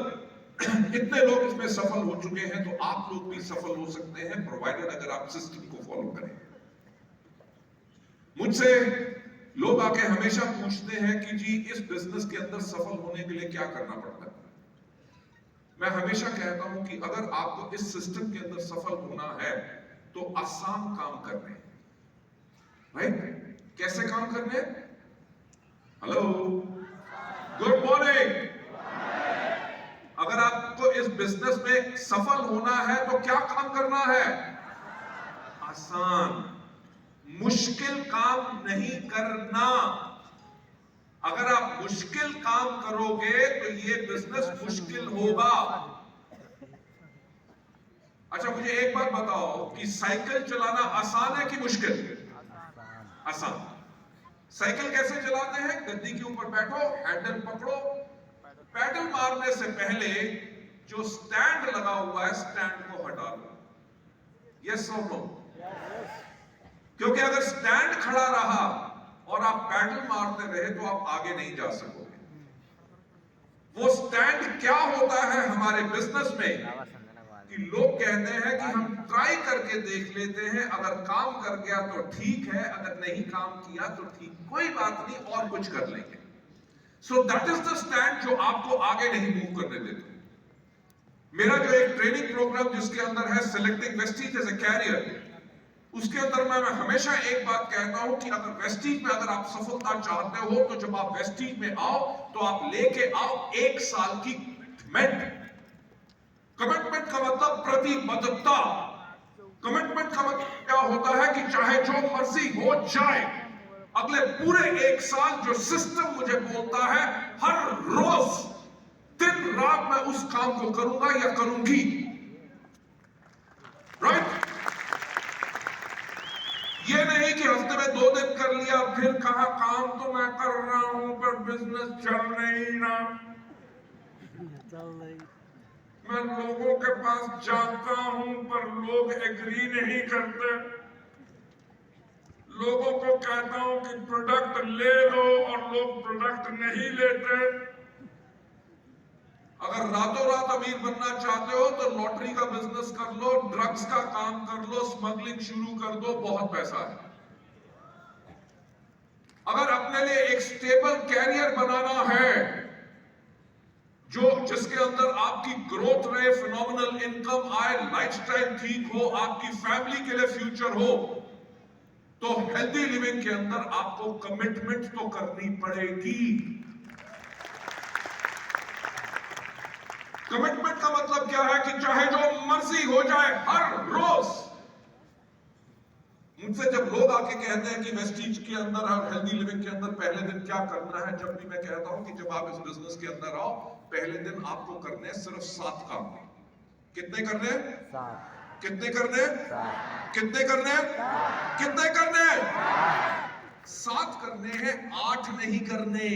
इतने लोग इसमें सफल हो चुके हैं तो आप लोग भी सफल हो सकते हैं, प्रोवाइडेड अगर आप सिस्टम को फॉलो करें। मुझसे लोग आके हमेशा पूछते हैं कि जी इस बिजनेस के अंदर सफल होने के लिए क्या करना पड़ता है। मैं हमेशा कहता हूं कि अगर आपको इस सिस्टम के अंदर सफल होना है तो आसान काम करने हैं, राइट? कैसे काम करने? Hello, good morning. अगर आपको इस बिजनेस में सफल होना है तो क्या काम करना है? आसान, मुश्किल काम नहीं करना। अगर आप मुश्किल काम करोगे तो ये बिजनेस मुश्किल होगा। अच्छा, मुझे एक बात बताओ कि साइकिल चलाना आसान है कि मुश्किल? आसान। साइकिल कैसे चलाते हैं? गद्दी के ऊपर बैठो, हैंडल पकड़ो, पैडल मारने से पहले जो स्टैंड लगा हुआ है स्टैंड को हटा लो। यस और नो? क्योंकि अगर स्टैंड खड़ा रहा और आप पैडल मारते रहे तो आप आगे नहीं जा सकोगे। वो स्टैंड क्या होता है हमारे बिजनेस में कि लोग कहते हैं कि हम ट्राई करके देख लेते हैं, अगर काम कर गया तो ठीक है, अगर नहीं काम किया तो ठीक, कोई बात नहीं, और कुछ कर लेंगे। सो दैट इज द स्टैंड जो आपको आगे नहीं मूव करने देते। मेरा जो एक ट्रेनिंग प्रोग्राम जिसके अंदर है selecting Vestige as a career, उसके अंदर मैं हमेशा एक बात कहता हूं कि अगर वेस्टीज में अगर आप सफलता चाहते हो तो जब आप वेस्टीज में आओ तो आप लेके आओ 1 साल की कमिटमेंट। कमिटमेंट का मतलब प्रतिबद्धता। कमिटमेंट का मतलब क्या होता है कि चाहे जो मर्जी हो जाए, अगले पूरे 1 साल जो सिस्टम मुझे बोलता है, हर रोज दिन रात मैं उस काम को करूंगा या करूंगी। राइट? ये नहीं कि हफ्ते में 2 दिन कर लिया फिर कहा काम तो मैं कर रहा हूं पर बिजनेस चल नहीं ना। मैं लोगों के पास जाता हूं पर लोग एग्री नहीं करते। लोगों को कहता हूं कि प्रोडक्ट ले लो और लोग प्रोडक्ट नहीं लेते। अगर रातों रात अमीर बनना चाहते हो तो लॉटरी का बिजनेस कर लो, ड्रग्स का काम कर लो, स्मगलिंग शुरू कर दो, बहुत पैसा है। अगर अपने लिए एक स्टेबल कैरियर बनाना है जिसके अंदर आपकी ग्रोथ रहे, फिनोमिनल इनकम आए, लाइफस्टाइल ठीक हो, आपकी फैमिली के लिए फ्यूचर हो, तो हेल्दी लिविंग के अंदर आपको कमिटमेंट तो करनी पड़ेगी। कमिटमेंट का मतलब क्या है कि चाहे जो मर्जी हो जाए, हर रोज। मुझसे जब लोग आके कहते हैं कि वेस्टीज के अंदर और हेल्दी लिविंग के अंदर पहले दिन क्या करना है, जब भी मैं कहता हूं कि जब आप इस बिजनेस के अंदर आओ, पहले दिन आपको करने हैं सिर्फ 7 काम। कितने करने हैं? 7। कितने करने हैं? 7। कितने करने हैं? 7। कितने करने हैं? 7 करने हैं, 8 नहीं करने,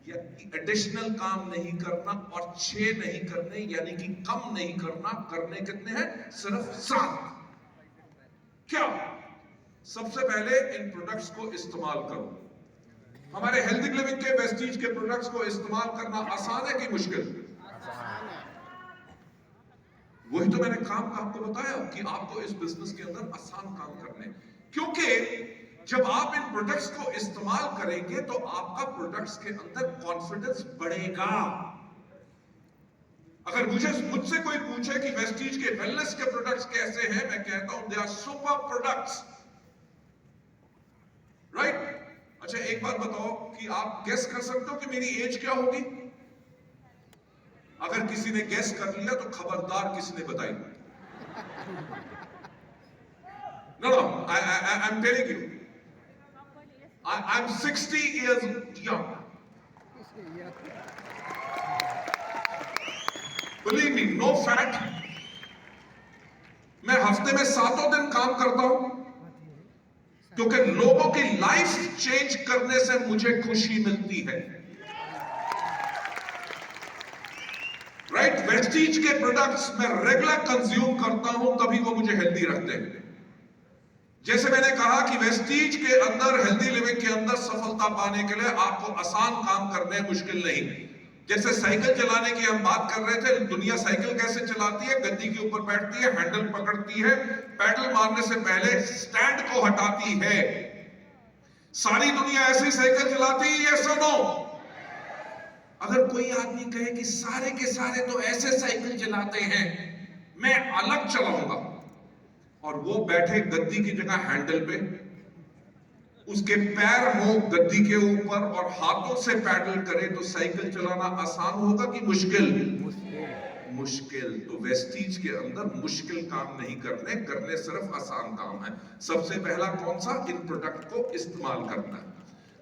या एडिशनल काम नहीं करना, और 6 नहीं करने, यानी कि कम नहीं करना। करने कितने हैं? सिर्फ 7। क्या? सबसे पहले इन प्रोडक्ट्स को इस्तेमाल करो। हमारे हेल्दी लिविंग के, वेस्टीज के प्रोडक्ट्स को इस्तेमाल करना आसान है कि मुश्किल? वही तो मैंने काम का आपको बताया कि आपको इस बिजनेस के अंदर आसान काम करने, क्योंकि जब आप इन प्रोडक्ट्स को इस्तेमाल करेंगे तो आपका प्रोडक्ट्स के अंदर कॉन्फिडेंस बढ़ेगा। अगर मुझसे कोई पूछे कि वेस्टीज के वेलनेस के प्रोडक्ट्स कैसे हैं, मैं कहता हूं they are super products. Right? अच्छा, एक बात बताओ कि आप गेस कर सकते हो कि मेरी एज क्या होगी? अगर किसी ने गेस कर लिया तो खबरदार किसने बताई। No, I'm telling you, I'm 60 years young. Believe me, no fat. मैं हफ्ते में 7 दिन काम करता हूं क्योंकि लोगों की लाइफ चेंज करने से मुझे खुशी मिलती है। राइट? वेस्टीज के प्रोडक्ट्स मैं रेगुलर कंज्यूम करता हूं, तभी वो मुझे हेल्दी रखते हैं। जैसे मैंने कहा कि वेस्टीज के अंदर, हेल्दी लिविंग के अंदर सफलता पाने के लिए आपको आसान काम करने, मुश्किल नहीं। जैसे साइकिल चलाने की हम बात कर रहे थे, दुनिया साइकिल कैसे चलाती है? गद्दी के ऊपर बैठती है, हैंडल पकड़ती है, पैडल मारने से पहले स्टैंड को हटाती है। सारी दुनिया ऐसी साइकिल चलाती है, ये सुनो। अगर कोई आदमी कहे कि सारे के सारे तो ऐसे साइकिल चलाते हैं, मैं अलग चलाऊंगा, और वो बैठे गद्दी की जगह हैंडल पे, उसके पैर हो गद्दी के ऊपर और हाथों से पैडल करे, तो साइकिल चलाना आसान होगा कि मुश्किल? मुश्किल। तो वेस्टीज के अंदर मुश्किल काम नहीं करने सिर्फ आसान काम है। सबसे पहला कौन सा? इन प्रोडक्ट को इस्तेमाल करना है।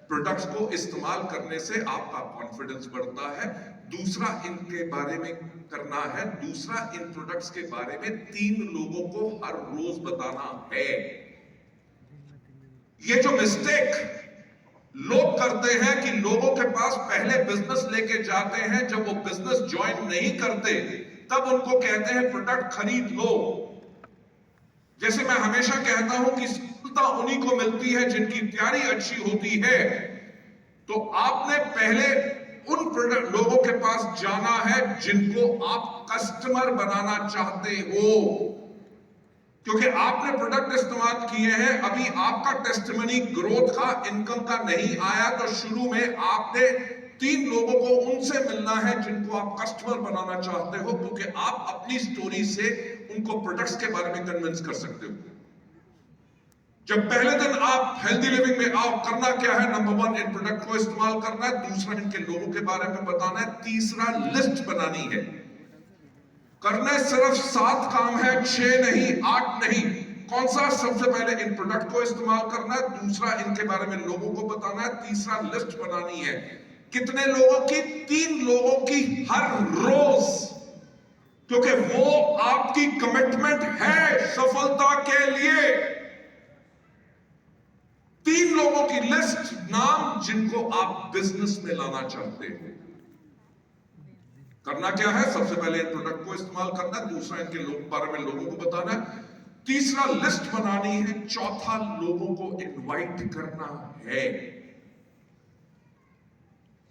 प्रोडक्ट्स को इस्तेमाल करने से आपका कॉन्फिडेंस बढ़ता है। दूसरा इनके बारे में करना है, दूसरा इन प्रोडक्ट्स के बारे में 3 लोगों को हर रोज बताना है। ये जो मिस्टेक लोग करते हैं कि लोगों के पास पहले बिजनेस लेके जाते हैं, जब वो बिजनेस ज्वाइन नहीं करते तब उनको कहते हैं प्रोडक्ट खरीद लो। जैसे मैं हमेशा कहता हूं कि सत्ता उन्हीं को मिलती है जिनकी तैयारी अच्छी होती है। तो आपने पहले उन प्रोडक्ट लोगों के पास जाना है जिनको आप कस्टमर बनाना चाहते हो, क्योंकि आपने प्रोडक्ट इस्तेमाल किए हैं, अभी आपका टेस्टिमनी ग्रोथ का, इनकम का नहीं आया, तो शुरू में आपने 3 लोगों को उनसे मिलना है जिनको आप कस्टमर बनाना चाहते हो, क्योंकि आप अपनी स्टोरी से उनको प्रोडक्ट्स के बारे में कन्विंस कर सकते हो। जब पहले दिन आप हेल्दी लिविंग में आओ, करना क्या है? नंबर 1 इन प्रोडक्ट को इस्तेमाल करना है, दूसरा इनके लोगों के बारे में बताना है, तीसरा लिस्ट बनानी है। करने सिर्फ 7 काम है, 6 नहीं, 8 नहीं। कौन सा? सबसे पहले इन प्रोडक्ट को इस्तेमाल करना है, दूसरा इनके बारे में लोगों को बताना है, तीसरा लिस्ट बनानी है। कितने लोगों की? 3 लोगों की हर रोज, क्योंकि वो आपकी कमिटमेंट है सफलता के लिए। 3 लोगों की लिस्ट, नाम जिनको आप बिजनेस में लाना चाहते हो। करना क्या है? सबसे पहले इन प्रोडक्ट को इस्तेमाल करना है, दूसरा इनके बारे में लोगों को बताना है, तीसरा लिस्ट बनानी है, चौथा लोगों को इनवाइट करना है।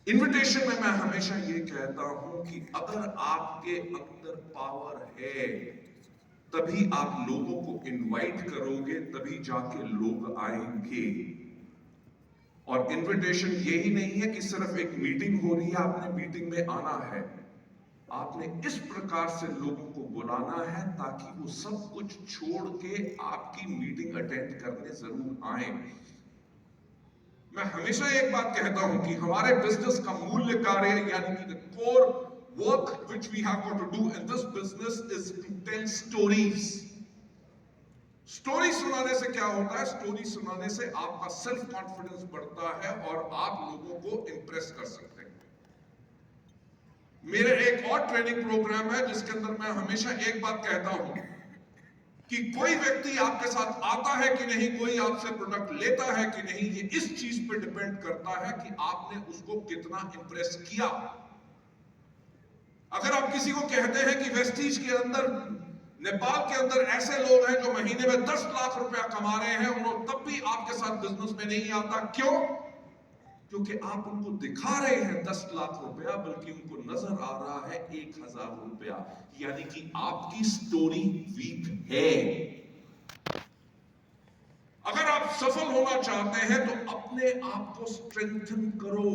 इनविटेशन में मैं हमेशा ये कहता हूं कि अगर आपके अंदर पावर है तभी आप लोगों को इनवाइट करोगे, तभी जाके लोग आएंगे। और इनविटेशन यही नहीं है कि सिर्फ एक मीटिंग हो रही है, आपने मीटिंग में आना है। आपने इस प्रकार से लोगों को बुलाना है ताकि वो सब कुछ छोड़ के आपकी मीटिंग अटेंड करने जरूर आए। मैं हमेशा एक बात कहता हूं कि हमारे बिजनेस का मूल्य कार्य, यानी कि the core work which we have got to do in this business is to tell stories. Story सुनाने से क्या होता है? स्टोरी सुनाने से आपका सेल्फ कॉन्फिडेंस बढ़ता है और आप लोगों को इंप्रेस कर सकते हैं। मेरे एक और ट्रेनिंग प्रोग्राम है जिसके अंदर मैं हमेशा एक बात कहता हूं कि कोई व्यक्ति आपके साथ आता है कि नहीं, कोई आपसे प्रोडक्ट लेता है कि नहीं, ये इस चीज पे डिपेंड करता है कि आपने उसको कितना इंप्रेस किया। अगर आप किसी को कहते हैं कि वेस्टीज के अंदर, नेपाल के अंदर ऐसे लोग हैं जो महीने में 10 लाख रुपया कमा रहे हैं, उन्होंने तब भी आपके साथ बिजनेस में नहीं आता। क्यों? क्योंकि आप उनको दिखा रहे हैं 10 लाख रुपया, बल्कि उनको नजर आ रहा है 1000 रुपया, यानी कि आपकी स्टोरी वीक है। अगर आप सफल होना चाहते हैं तो अपने आप को स्ट्रेंथन करो।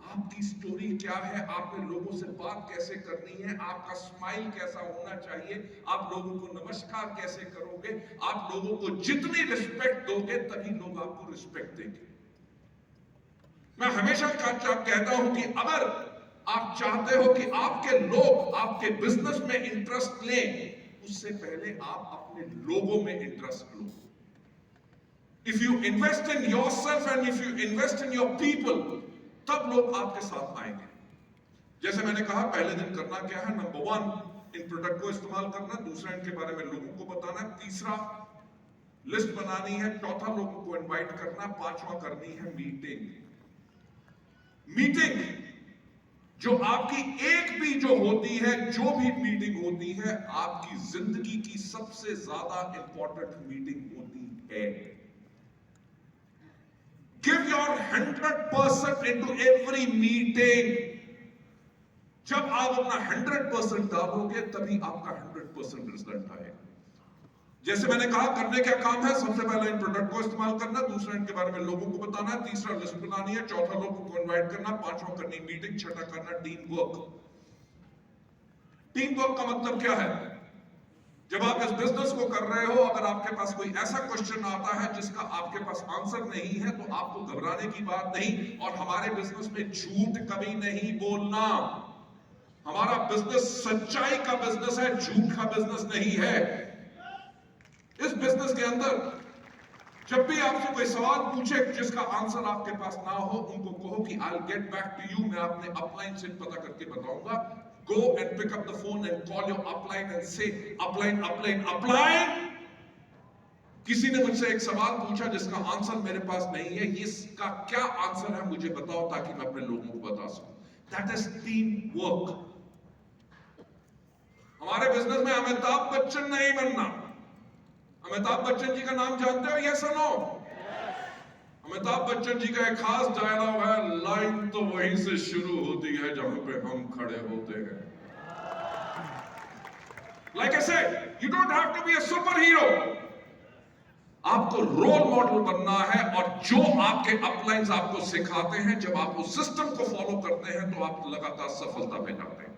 आपकी स्टोरी क्या है? आपने लोगों से बात कैसे करनी है? आपका स्माइल कैसा होना चाहिए? आप लोगों को नमस्कार कैसे करोगे? आप लोगों को जितनी रिस्पेक्ट दोगे तभी लोग आपको रिस्पेक्ट देंगे। मैं हमेशा कहता हूं कि अगर आप चाहते हो कि आपके लोग आपके बिजनेस में इंटरेस्ट लें, उससे पहले आप अपने लोगों में interest low. If you invest in yourself and if you invest in your people, तब लोग आपके साथ आएंगे। जैसे मैंने कहा, पहले दिन करना क्या है? नंबर 1 इन प्रोडक्ट को इस्तेमाल करना, दूसरा इनके बारे में लोगों को बताना, तीसरा लिस्ट बनानी है, चौथा लोगों को इनवाइट करना, पांचवा करनी है मीटिंग। मीटिंग जो आपकी एक भी जो होती है, जो भी मीटिंग होती है, आपकी जिंदगी की सबसे ज्यादा इंपॉर्टेंट मीटिंग होती है। Give your 100% into every meeting. जब आप अपना 100% डालोगे तभी आपका 100% रिजल्ट आएगा। जैसे मैंने कहा, करने क्या काम है? सबसे पहले इन प्रोडक्ट को इस्तेमाल करना, दूसरा इनके बारे में लोगों को बताना, तीसरा लिस्ट बनानी है, चौथा लोगों को इनवाइट करना, पांचवा करनी मीटिंग, छठा करना टीम वर्क। टीम वर्क का मतलब क्या है? जब आप इस बिजनेस को कर रहे हो, अगर आपके पास कोई ऐसा क्वेश्चन आता है जिसका आपके पास आंसर नहीं है, तो आपको घबराने की बात नहीं। और हमारे बिजनेस में झूठ कभी नहीं बोलना। हमारा बिजनेस सच्चाई का बिजनेस है, झूठ का बिजनेस नहीं है। इस बिजनेस के अंदर जब भी आपसे कोई सवाल पूछे जिसका आंसर आपके पास ना हो, उनको कहो कि I will get back to you, मैं अपने अपलाइन से पता करके बताऊंगा। Go and pick up the phone and call your upline and say, upline, upline, upline. किसी ने मुझसे एक सवाल पूछा जिसका आंसर मेरे पास नहीं है, इसका क्या आंसर है मुझे बताओ ताकि मैं अपने लोगों को बता सकूं। That is team work. हमारे बिजनेस में अमिताभ बच्चन नहीं बनना, अमिताभ बच्चन जी का नाम जानते हो? यस और नो? अमिताभ बच्चन जी का एक खास डायलॉग है, लाइन तो वहीं से शुरू होती है जहां पे हम खड़े होते हैं। Like I said, you don't have to be a superhero. आपको रोल मॉडल बनना है, और जो आपके अपलाइंस आपको सिखाते हैं, जब आप उस सिस्टम को फॉलो करते हैं तो आप लगातार सफलता पे जाते हैं।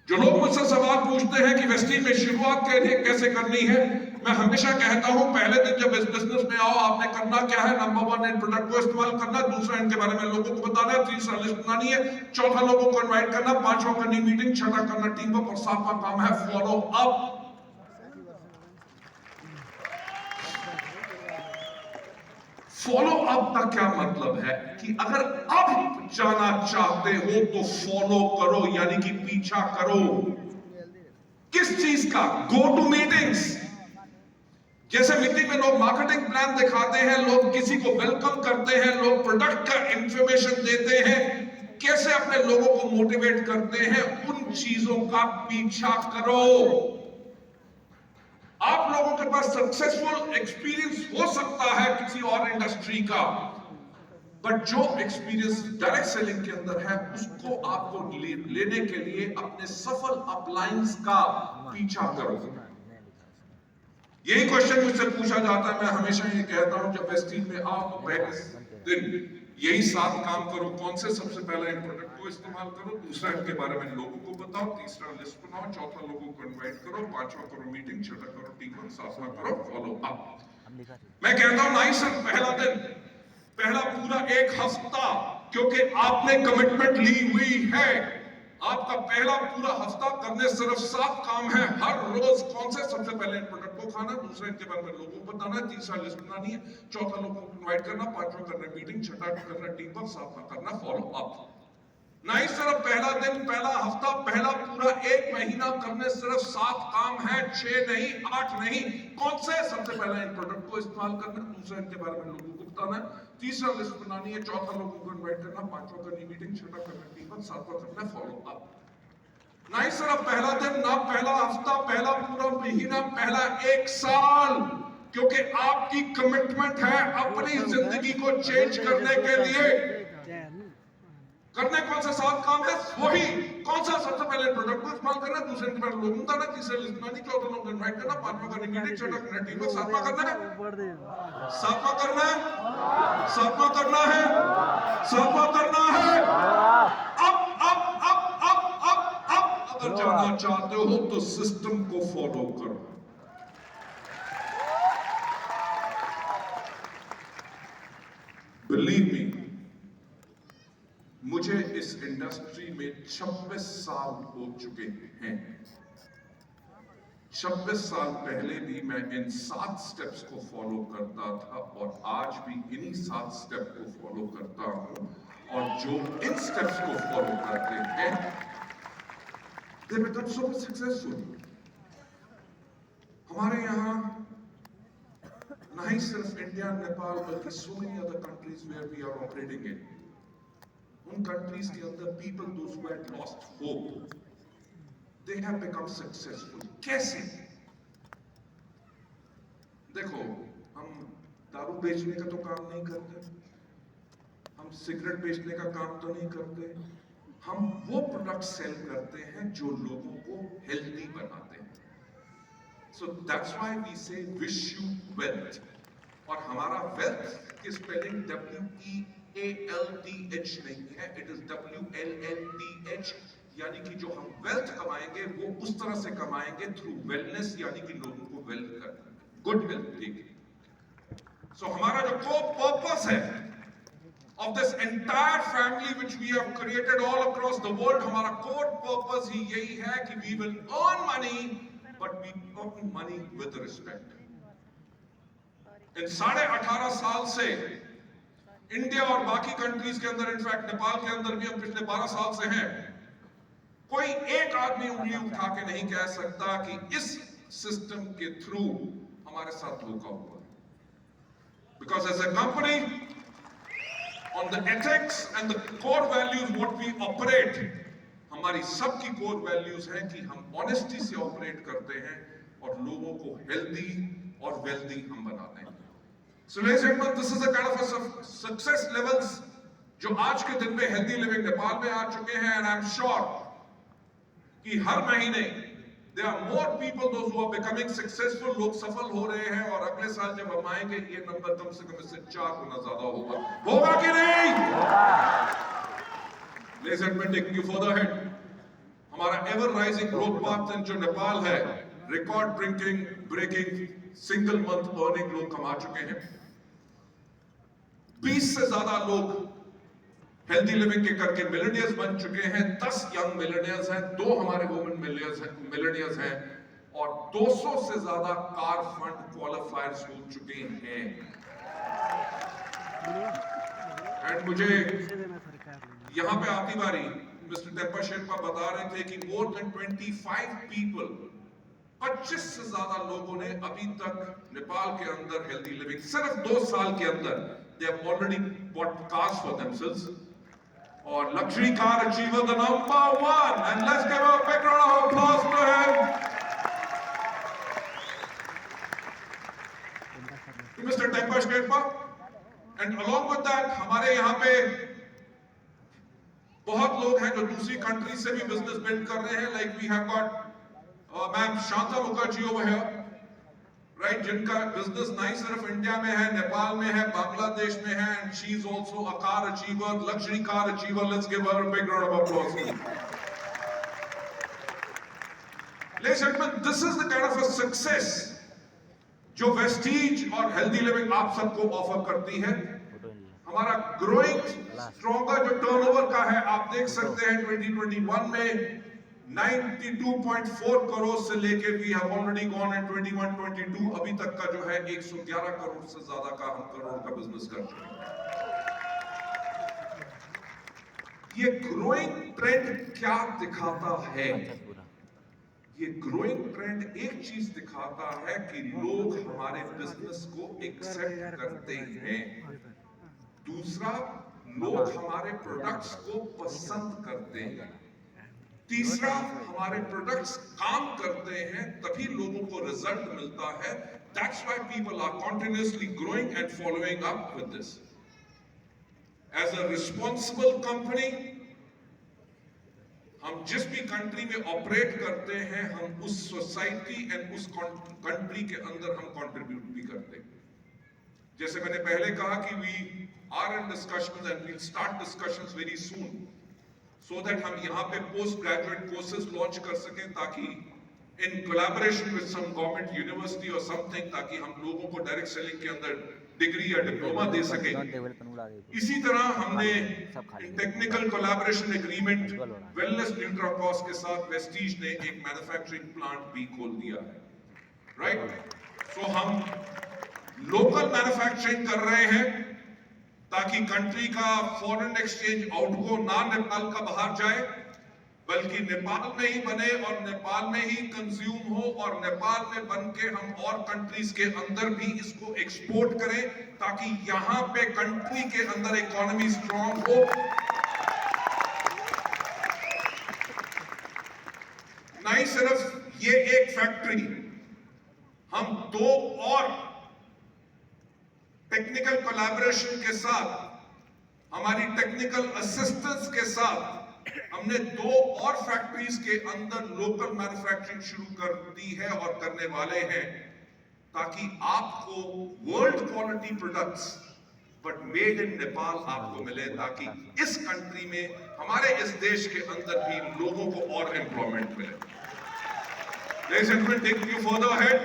जो लोग मुझसे सवाल पूछते हैं कि वेस्टीज में शुरुआत कैसे करनी है, मैं हमेशा कहता हूं, पहले दिन जब इस बिजनेस में आओ, आपने करना क्या है? नंबर 1, इन प्रोडक्ट को इस्तेमाल करना, दूसरा इनके बारे में लोगों को बताना, तीसरा लिस्ट बनानी है, चौथा लोगों को इनवाइट करना, पांचवा करनी मीटिंग, छठा करना टीम वर्क, और सातवां काम है फॉलो अप। फॉलो अप का क्या मतलब है? कि अगर अब जाना चाहते हो तो फॉलो करो, यानी कि पीछा करो। किस चीज का? Go to meetings. जैसे मीटिंग में लोग मार्केटिंग प्लान दिखाते हैं, लोग किसी को वेलकम करते हैं, लोग प्रोडक्ट का इंफॉर्मेशन देते हैं, कैसे अपने लोगों को मोटिवेट करते हैं, उन चीजों का पीछा करो। आप लोगों के पास सक्सेसफुल एक्सपीरियंस हो सकता है किसी और इंडस्ट्री का, बट जो एक्सपीरियंस डायरेक्ट सेलिंग के अंदर है, उसको आपको लेने के लिए अपने सफल अपलाइंस का पीछा करो। यही क्वेश्चन मुझसे पूछा जाता है, मैं हमेशा ये कहता हूं, जब वेस्टीज में आओ तो पहले दिन यही 7 काम करो। कौन से? सबसे पहले इन प्रोडक्ट को इस्तेमाल करो, दूसरा इनके बारे में लोगों को बताओ, तीसरा लिस्ट बनाओ, चौथा लोगों को इनवाइट करो, पांचवा करो मीटिंग, छठा करो टीम वर्क, सातवां करो फॉलो अप। मैं कहता हूं नहीं सर, पहला दिन, पहला पूरा 1 हफ्ता, क्योंकि आपने कमिटमेंट ली हुई है, आपका पहला पूरा हफ्ता करने सिर्फ 7 काम है हर रोज। कौन से? सबसे पहले इन प्रोडक्ट को खाना, दूसरा इनके बारे में लोगों को बताना, तीसरा लिस्ट बनानी है, चौथा लोगों को इनवाइट करना, पांचवा करना मीटिंग, छठा करना टीम वर्क, सातवां करना फॉलो अप। नहीं सिर्फ पहला दिन, पहला हफ्ता, पहला पूरा 1 महीना करने सिर्फ 7 काम है, 6 नहीं, 8 नहीं। कौन से? सबसे पहले इन प्रोडक्ट को इस्तेमाल करना, दूसरा इनके बारे में लोगों को बताना, तीसरा लिस्ट बनानी है, चौथा लोगों को इनवाइट करना, पांचवा करनी मीटिंग, छठा करना टीम वर्क, सातवां करना फॉलो अप। नहीं सिर्फ पहला दिन, ना पहला हफ्ता, पहला पूरा महीना, पहला 1 साल, क्योंकि आपकी कमिटमेंट है अपनी जिंदगी को चेंज करने के लिए। करने कौन सा 7 काम है? वही। कौन सा? सबसे पहले प्रोडक्ट को इस्तेमाल करना, दूसरे के बारे में लोगों को बताना, तीसरे लिस्ट बनानी, चौथा लोगों को इनवाइट करना, पांचवा करनी मीटिंग, छठा करना टीम वर्क, सातवां करना है, सातवां करना है, सातवां करना है, सातवां करना है। अब अगर जाना चाहते हो तो सिस्टम को फॉलो करो। बिलीव मी, मुझे इस इंडस्ट्री में 26 साल हो चुके हैं। 26 साल पहले भी मैं इन 7 स्टेप्स को फॉलो करता था, और आज भी इन्हीं 7 स्टेप को फॉलो करता हूं। और जो इन स्टेप्स को फॉलो करते हैं, they become so successful। हमारे यहाँ ना ही सिर्फ इंडिया, नेपाल, बल्कि so many other countries where we are operating in, उन कंट्रीज के अंदर people those who had lost hope, they have become successful। कैसे? देखो, हम दारू बेचने का तो काम नहीं करते, हम सिगरेट बेचने का काम तो नहीं करते, हम वो प्रोडक्ट सेल करते हैं जो लोगों को हेल्दी बनाते हैं। So that's why we say wish you wealth। और हमारा वेल्थ की स्पेलिंग WEALTH नहीं है, इट इज WLLTH, यानी कि जो हम वेल्थ कमाएंगे वो उस तरह से कमाएंगे थ्रू वेलनेस, यानी कि लोगों को वेल्थ करना, गुड हेल्थ देके। सो हमारा जो कोर पर्पस है of this entire family which we have created all across the world, हमारा कोर पर्पस ही यही है कि we will earn money, but we earn money with respect। इन 18.5 साल से इंडिया और बाकी कंट्रीज के अंदर, इनफैक्ट नेपाल के अंदर भी हम पिछले 12 साल से हैं, कोई एक आदमी उंगली उठा के नहीं कह सकता कि इस सिस्टम के थ्रू हमारे साथ धोखा हुआ। Because as a company, on the ethics and the core values what we operate, हमारी सबकी core values है कि हम honesty से operate करते हैं, और लोगों को हेल्दी और वेल्दी हम बनाते हैं। So ladies and gentlemen, this is the kind of success levels जो आज के दिन में हेल्दी लिविंग नेपाल में आ चुके हैं, and I'm sure कि हर महीने there are more people those who are becoming successful, लोग सफल हो रहे हैं, और अगले साल जब हम आएंगे ये नंबर कम से कम इससे 4 गुना ज्यादा होगा कि नहीं? Ladies and gentlemen, taking you further ahead, हमारा ever rising growth path जो नेपाल है, record breaking single month earning लोग कमा चुके हैं। 20 से ज्यादा लोग हेल्दी लिविंग के करके मिलेनियर्स बन चुके हैं। 10 यंग मिलेनियर्स हैं, 2 हमारे वुमेन मिलेनियर्स हैं, और 200 से ज्यादा कार फंड क्वालिफायर्स हो चुके हैं। एंड मुझे यहां पे आती बारी मिस्टर टेप्पा शेर्पा बता रहे थे कि मोर देन 25 पीपल, 25 से ज्यादा लोगों ने अभी तक नेपाल के अंदर हेल्दी लिविंग सिर्फ 2 साल के अंदर they have already bought cars for themselves, or luxury car achiever the number 1, and let's give a big round of applause to him, to Mr. टेप्पा Sherpa. And along with that हमारे यहाँ पे बहुत लोग हैं जो दूसरी कंट्री से भी बिजनेस बिल्ड कर रहे हैं, like we have got ma'am Shanta Mukherjee over here, right, जिनका बिजनेस नहीं सिर्फ इंडिया में है, नेपाल में है, बांग्लादेश में है, and she is also a car achiever, luxury car achiever. Let's give her a big round of applause. Ladies and gentlemen, this is the kind of a success जो वेस्टीज और हेल्दी लिविंग आप सबको offer करती है। हमारा growing stronger जो turnover का है, आप देख सकते हैं 2021 में 92.4 करोड़ से लेके we have already gone in 21-22 अभी तक का जो है 111 करोड़ से ज्यादा का हम करोड़ का बिजनेस कर चुके हैं। ये ग्रोइंग ट्रेंड क्या दिखाता है? ये ग्रोइंग ट्रेंड एक चीज दिखाता है कि लोग हमारे बिजनेस को एक्सेप्ट करते हैं। दूसरा, लोग हमारे प्रोडक्ट्स को पसंद करते हैं। तीसरा, हमारे प्रोडक्ट्स काम करते हैं, तभी लोगों को रिजल्ट मिलता है। That's why people are continuously growing and following up with this. As a responsible company, हम जिस भी कंट्री में ऑपरेट करते हैं, हम उस सोसाइटी एंड उस कंट्री के अंदर हम कंट्रीब्यूट भी करते हैं। जैसे मैंने पहले कहा कि we are in discussions and we'll start discussions very soon, so that हम यहाँ पे पोस्ट ग्रेजुएट कोर्सेज लॉन्च कर सकें, ताकि in collaboration with some government university और समथिंग, ताकि हम लोगों को डायरेक्ट सेलिंग के अंदर डिग्री या डिप्लोमा दे सकें। इसी तरह हमने टेक्निकल कोलैबोरेशन एग्रीमेंट वेलनेस न्यूट्राकॉस के साथ वेस्टीज ने एक मैन्युफैक्चरिंग प्लांट भी खोल दिया है, राइट। सो हम लोकल मैन्युफैक्चरिंग कर रहे हैं ताकि कंट्री का फॉरेन एक्सचेंज आउटगो ना नेपाल का बाहर जाए, बल्कि नेपाल में ही बने और नेपाल में ही कंज्यूम हो, और नेपाल में बन के हम और कंट्रीज के अंदर भी इसको एक्सपोर्ट करें, ताकि यहां पे कंट्री के अंदर इकोनॉमी स्ट्रांग हो। नहीं सिर्फ ये एक फैक्ट्री, हम 2 और टेक्निकल कोलैबोरेशन के साथ, हमारी टेक्निकल असिस्टेंस के साथ हमने 2 और फैक्ट्रीज के अंदर लोकल मैन्युफैक्चरिंग शुरू कर दी है और करने वाले हैं, ताकि आपको world quality products but made in Nepal आपको मिले, ताकि इस कंट्री में, हमारे इस देश के अंदर भी लोगों को और एम्प्लॉयमेंट मिले। Ladies and gentlemen, taking you further ahead,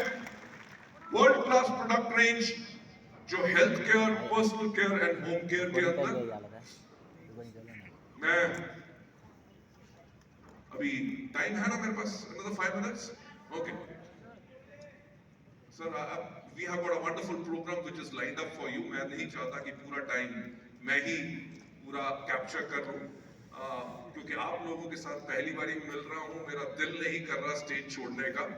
world class product range जो health care, personal care and home care के अंदर, मैं अभी टाइम है ना मेरे पास, another 5 minutes, okay sir, we have got a wonderful program which is lined up for you. मैं नहीं चाहता कि पूरा टाइम मैं ही पूरा कैप्चर कर लूं, क्योंकि आप लोगों के साथ पहली बार मिल रहा हूं, मेरा दिल नहीं कर रहा स्टेज छोड़ने का,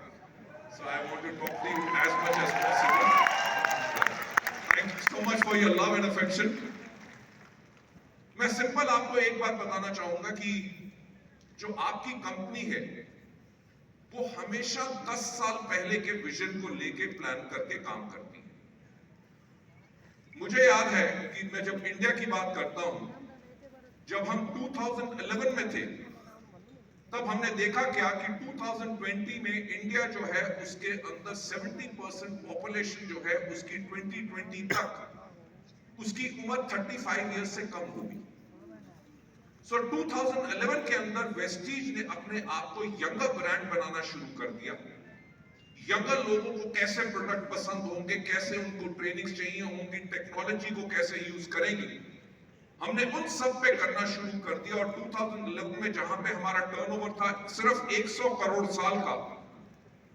so I want to talk to you as much as possible. Thank you so much for your love and affection. मैं सिंपल आपको एक बात बताना चाहूंगा कि जो आपकी कंपनी है, वो हमेशा 10 साल पहले के विजन को लेके प्लान करके काम करती है। मुझे याद है कि मैं जब इंडिया की बात करता हूं, जब हम 2011 में थे, तब हमने देखा क्या कि 2020 में इंडिया जो है उसके अंदर 70% पॉपुलेशन जो है उसकी 2020 तक उसकी उम्र 35 ईयर्स से कम होगी। सो 2011 के अंदर वेस्टीज ने अपने आप को यंगर ब्रांड बनाना शुरू कर दिया। यंगर लोगों को कैसे प्रोडक्ट पसंद होंगे, कैसे उनको ट्रेनिंग्स चाहिए होंगी, टेक्नोलॉजी को कैसे यूज करेंगे, हमने उन सब पे करना शुरू कर दिया। और 2011 में जहां पे हमारा टर्नओवर था सिर्फ 100 करोड़ साल का,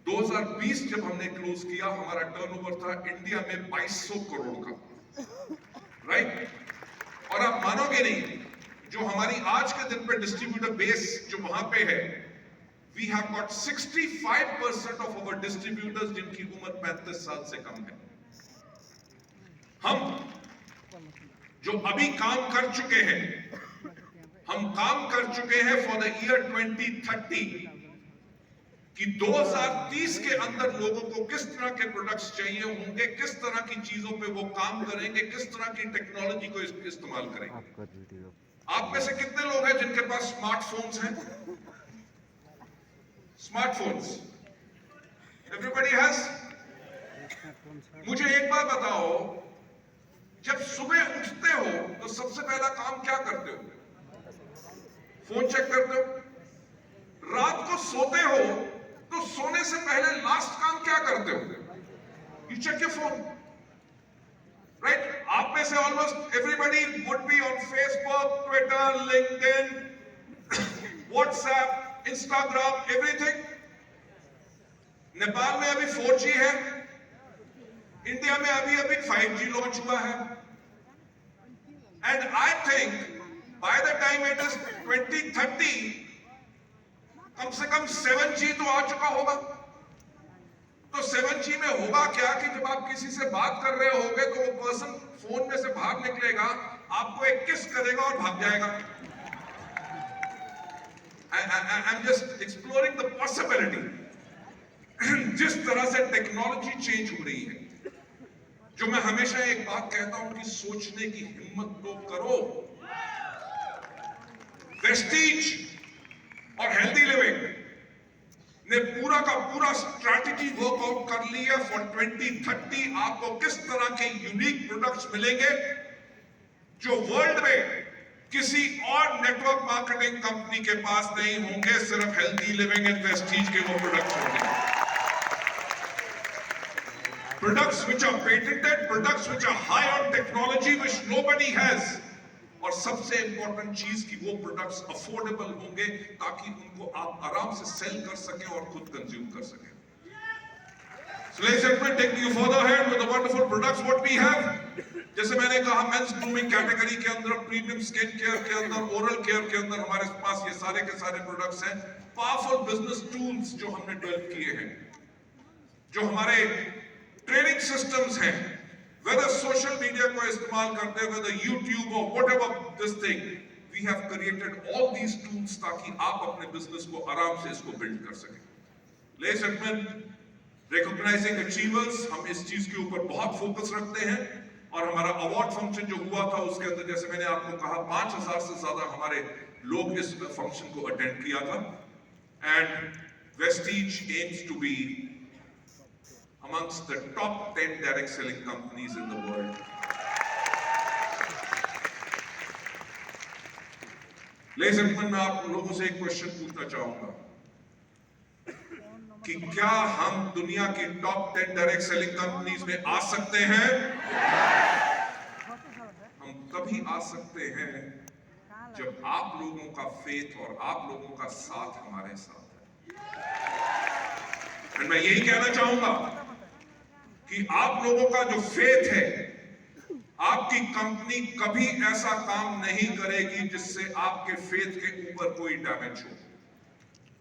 2020 जब हमने क्लोज किया हमारा टर्नओवर था इंडिया में 2200 करोड़ का, राइट। और आप मानोगे नहीं, जो हमारी आज के दिन पे डिस्ट्रीब्यूटर बेस जो वहां पे है, we have got 65% of our distributors जिनकी उम्र 35 साल से कम है। हम जो अभी काम कर चुके हैं, हम काम कर चुके हैं फॉर द ईयर 2030 कि 2030 के अंदर लोगों को किस तरह के प्रोडक्ट्स चाहिए होंगे, किस तरह की चीजों पे वो काम करेंगे, किस तरह की टेक्नोलॉजी को इस्तेमाल करेंगे। आप में से कितने लोग हैं जिनके पास स्मार्टफोन्स हैं? Smartphones everybody has. मुझे एक बात बताओ, जब सुबह उठते हो तो सबसे पहला काम क्या करते हो? फोन चेक करते हो। रात को सोते हो तो सोने से पहले लास्ट काम क्या करते हो? You check your phone, right. आप में से almost everybody would be on Facebook, Twitter, LinkedIn, WhatsApp, Instagram, everything. Nepal में अभी 4G है, इंडिया में अभी अभी 5G लॉन्च हुआ है। And I think by the time it is 2030 कम से कम 7G तो आ चुका होगा। तो 7G में होगा क्या कि जब आप किसी से बात कर रहे होगे तो वो पर्सन फोन में से बाहर निकलेगा, आपको एक किस करेगा और भाग जाएगा। I'm just exploring the possibility। जिस तरह से टेक्नोलॉजी चेंज हो रही है, जो मैं हमेशा एक बात कहता हूं कि सोचने की हिम्मत तो करो। वेस्टीज और हेल्दी लिविंग ने पूरा का पूरा स्ट्रैटेजी वर्कआउट कर ली है फॉर 2030। आपको किस तरह के यूनिक प्रोडक्ट्स मिलेंगे जो वर्ल्ड में किसी और नेटवर्क मार्केटिंग कंपनी के पास नहीं होंगे। सिर्फ हेल्दी लिविंग एंड वेस्टीज के वो प्रोडक्ट्स होंगे। Products which are patented, products which are high on technology, which nobody has। और सबसे इंपॉर्टेंट चीज कि वो प्रोडक्ट्स अफोर्डेबल होंगे ताकि उनको आप आराम से सेल कर सकें और खुद कंज्यूम कर सकें। So ladies and gentlemen, taking you further ahead with the wonderful products what we have। जैसे मैंने कहा, मेंस ग्रूमिंग कैटेगरी के अंदर, प्रीमियम स्किन केयर के अंदर, ओरल केयर के अंदर हमारे पास ये सारे के सारे प्रोडक्ट्स हैं। पावरफुल बिजनेस टूल्स जो हमने डेवलप किए हैं, जो हमारे ट्रेनिंग सिस्टम्स हैं, whether social media को इस्तेमाल करते हैं, whether YouTube or whatever this thing, we have created all these tools ताकि आप अपने बिजनेस को आराम से इसको बिल्ड कर सकें। Ladies and gentlemen, recognizing achievers, हम इस चीज के ऊपर बहुत फोकस रखते हैं। और हमारा अवार्ड फंक्शन जो हुआ था उसके अंदर, जैसे मैंने आपको कहा, 5000 से ज्यादा हमारे लोग इस फंक्शन को अटेंड किया था। And Vestige aims to be amongst the top 10 direct selling companies in the world। Ladies and gentlemen, मैं आप लोगों से एक क्वेश्चन पूछना चाहूंगा कि क्या हम दुनिया की टॉप 10 डायरेक्ट सेलिंग कंपनीज में आ सकते हैं? हम तभी आ सकते हैं जब आप लोगों का फेथ और आप लोगों का साथ हमारे साथ है। मैं यही कहना चाहूंगा कि आप लोगों का जो फेथ है, आपकी कंपनी कभी ऐसा काम नहीं करेगी जिससे आपके फेथ के ऊपर कोई डैमेज हो।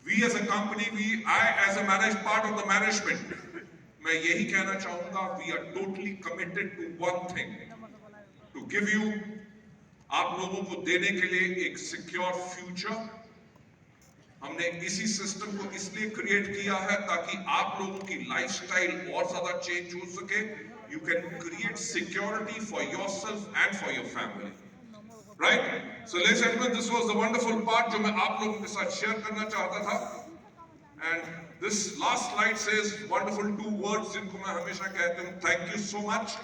We as a company, I as a managed part of the management, मैं यही कहना चाहूंगा, we are totally committed to one thing, to give you, आप लोगों को देने के लिए एक सिक्योर फ्यूचर। हमने इसी सिस्टम को इसलिए क्रिएट किया है ताकि आप लोगों की लाइफस्टाइल और ज्यादा चेंज हो सके. You can create security for yourself and for your family. Right? So ladies and gentlemen, this was the wonderful part जो मैं आप लोगों के साथ शेयर करना चाहता था. And this last slide says wonderful two words जिनको मैं हमेशा कहता हूँ. Thank you so much.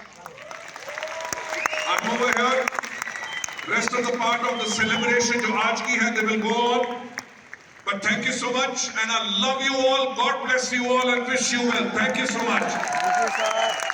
I'm over here. Rest of the part of the celebration जो आज की है, they will go on. But thank you so much, and I love you all. God bless you all, and wish you well. Thank you so much. Thank you, sir.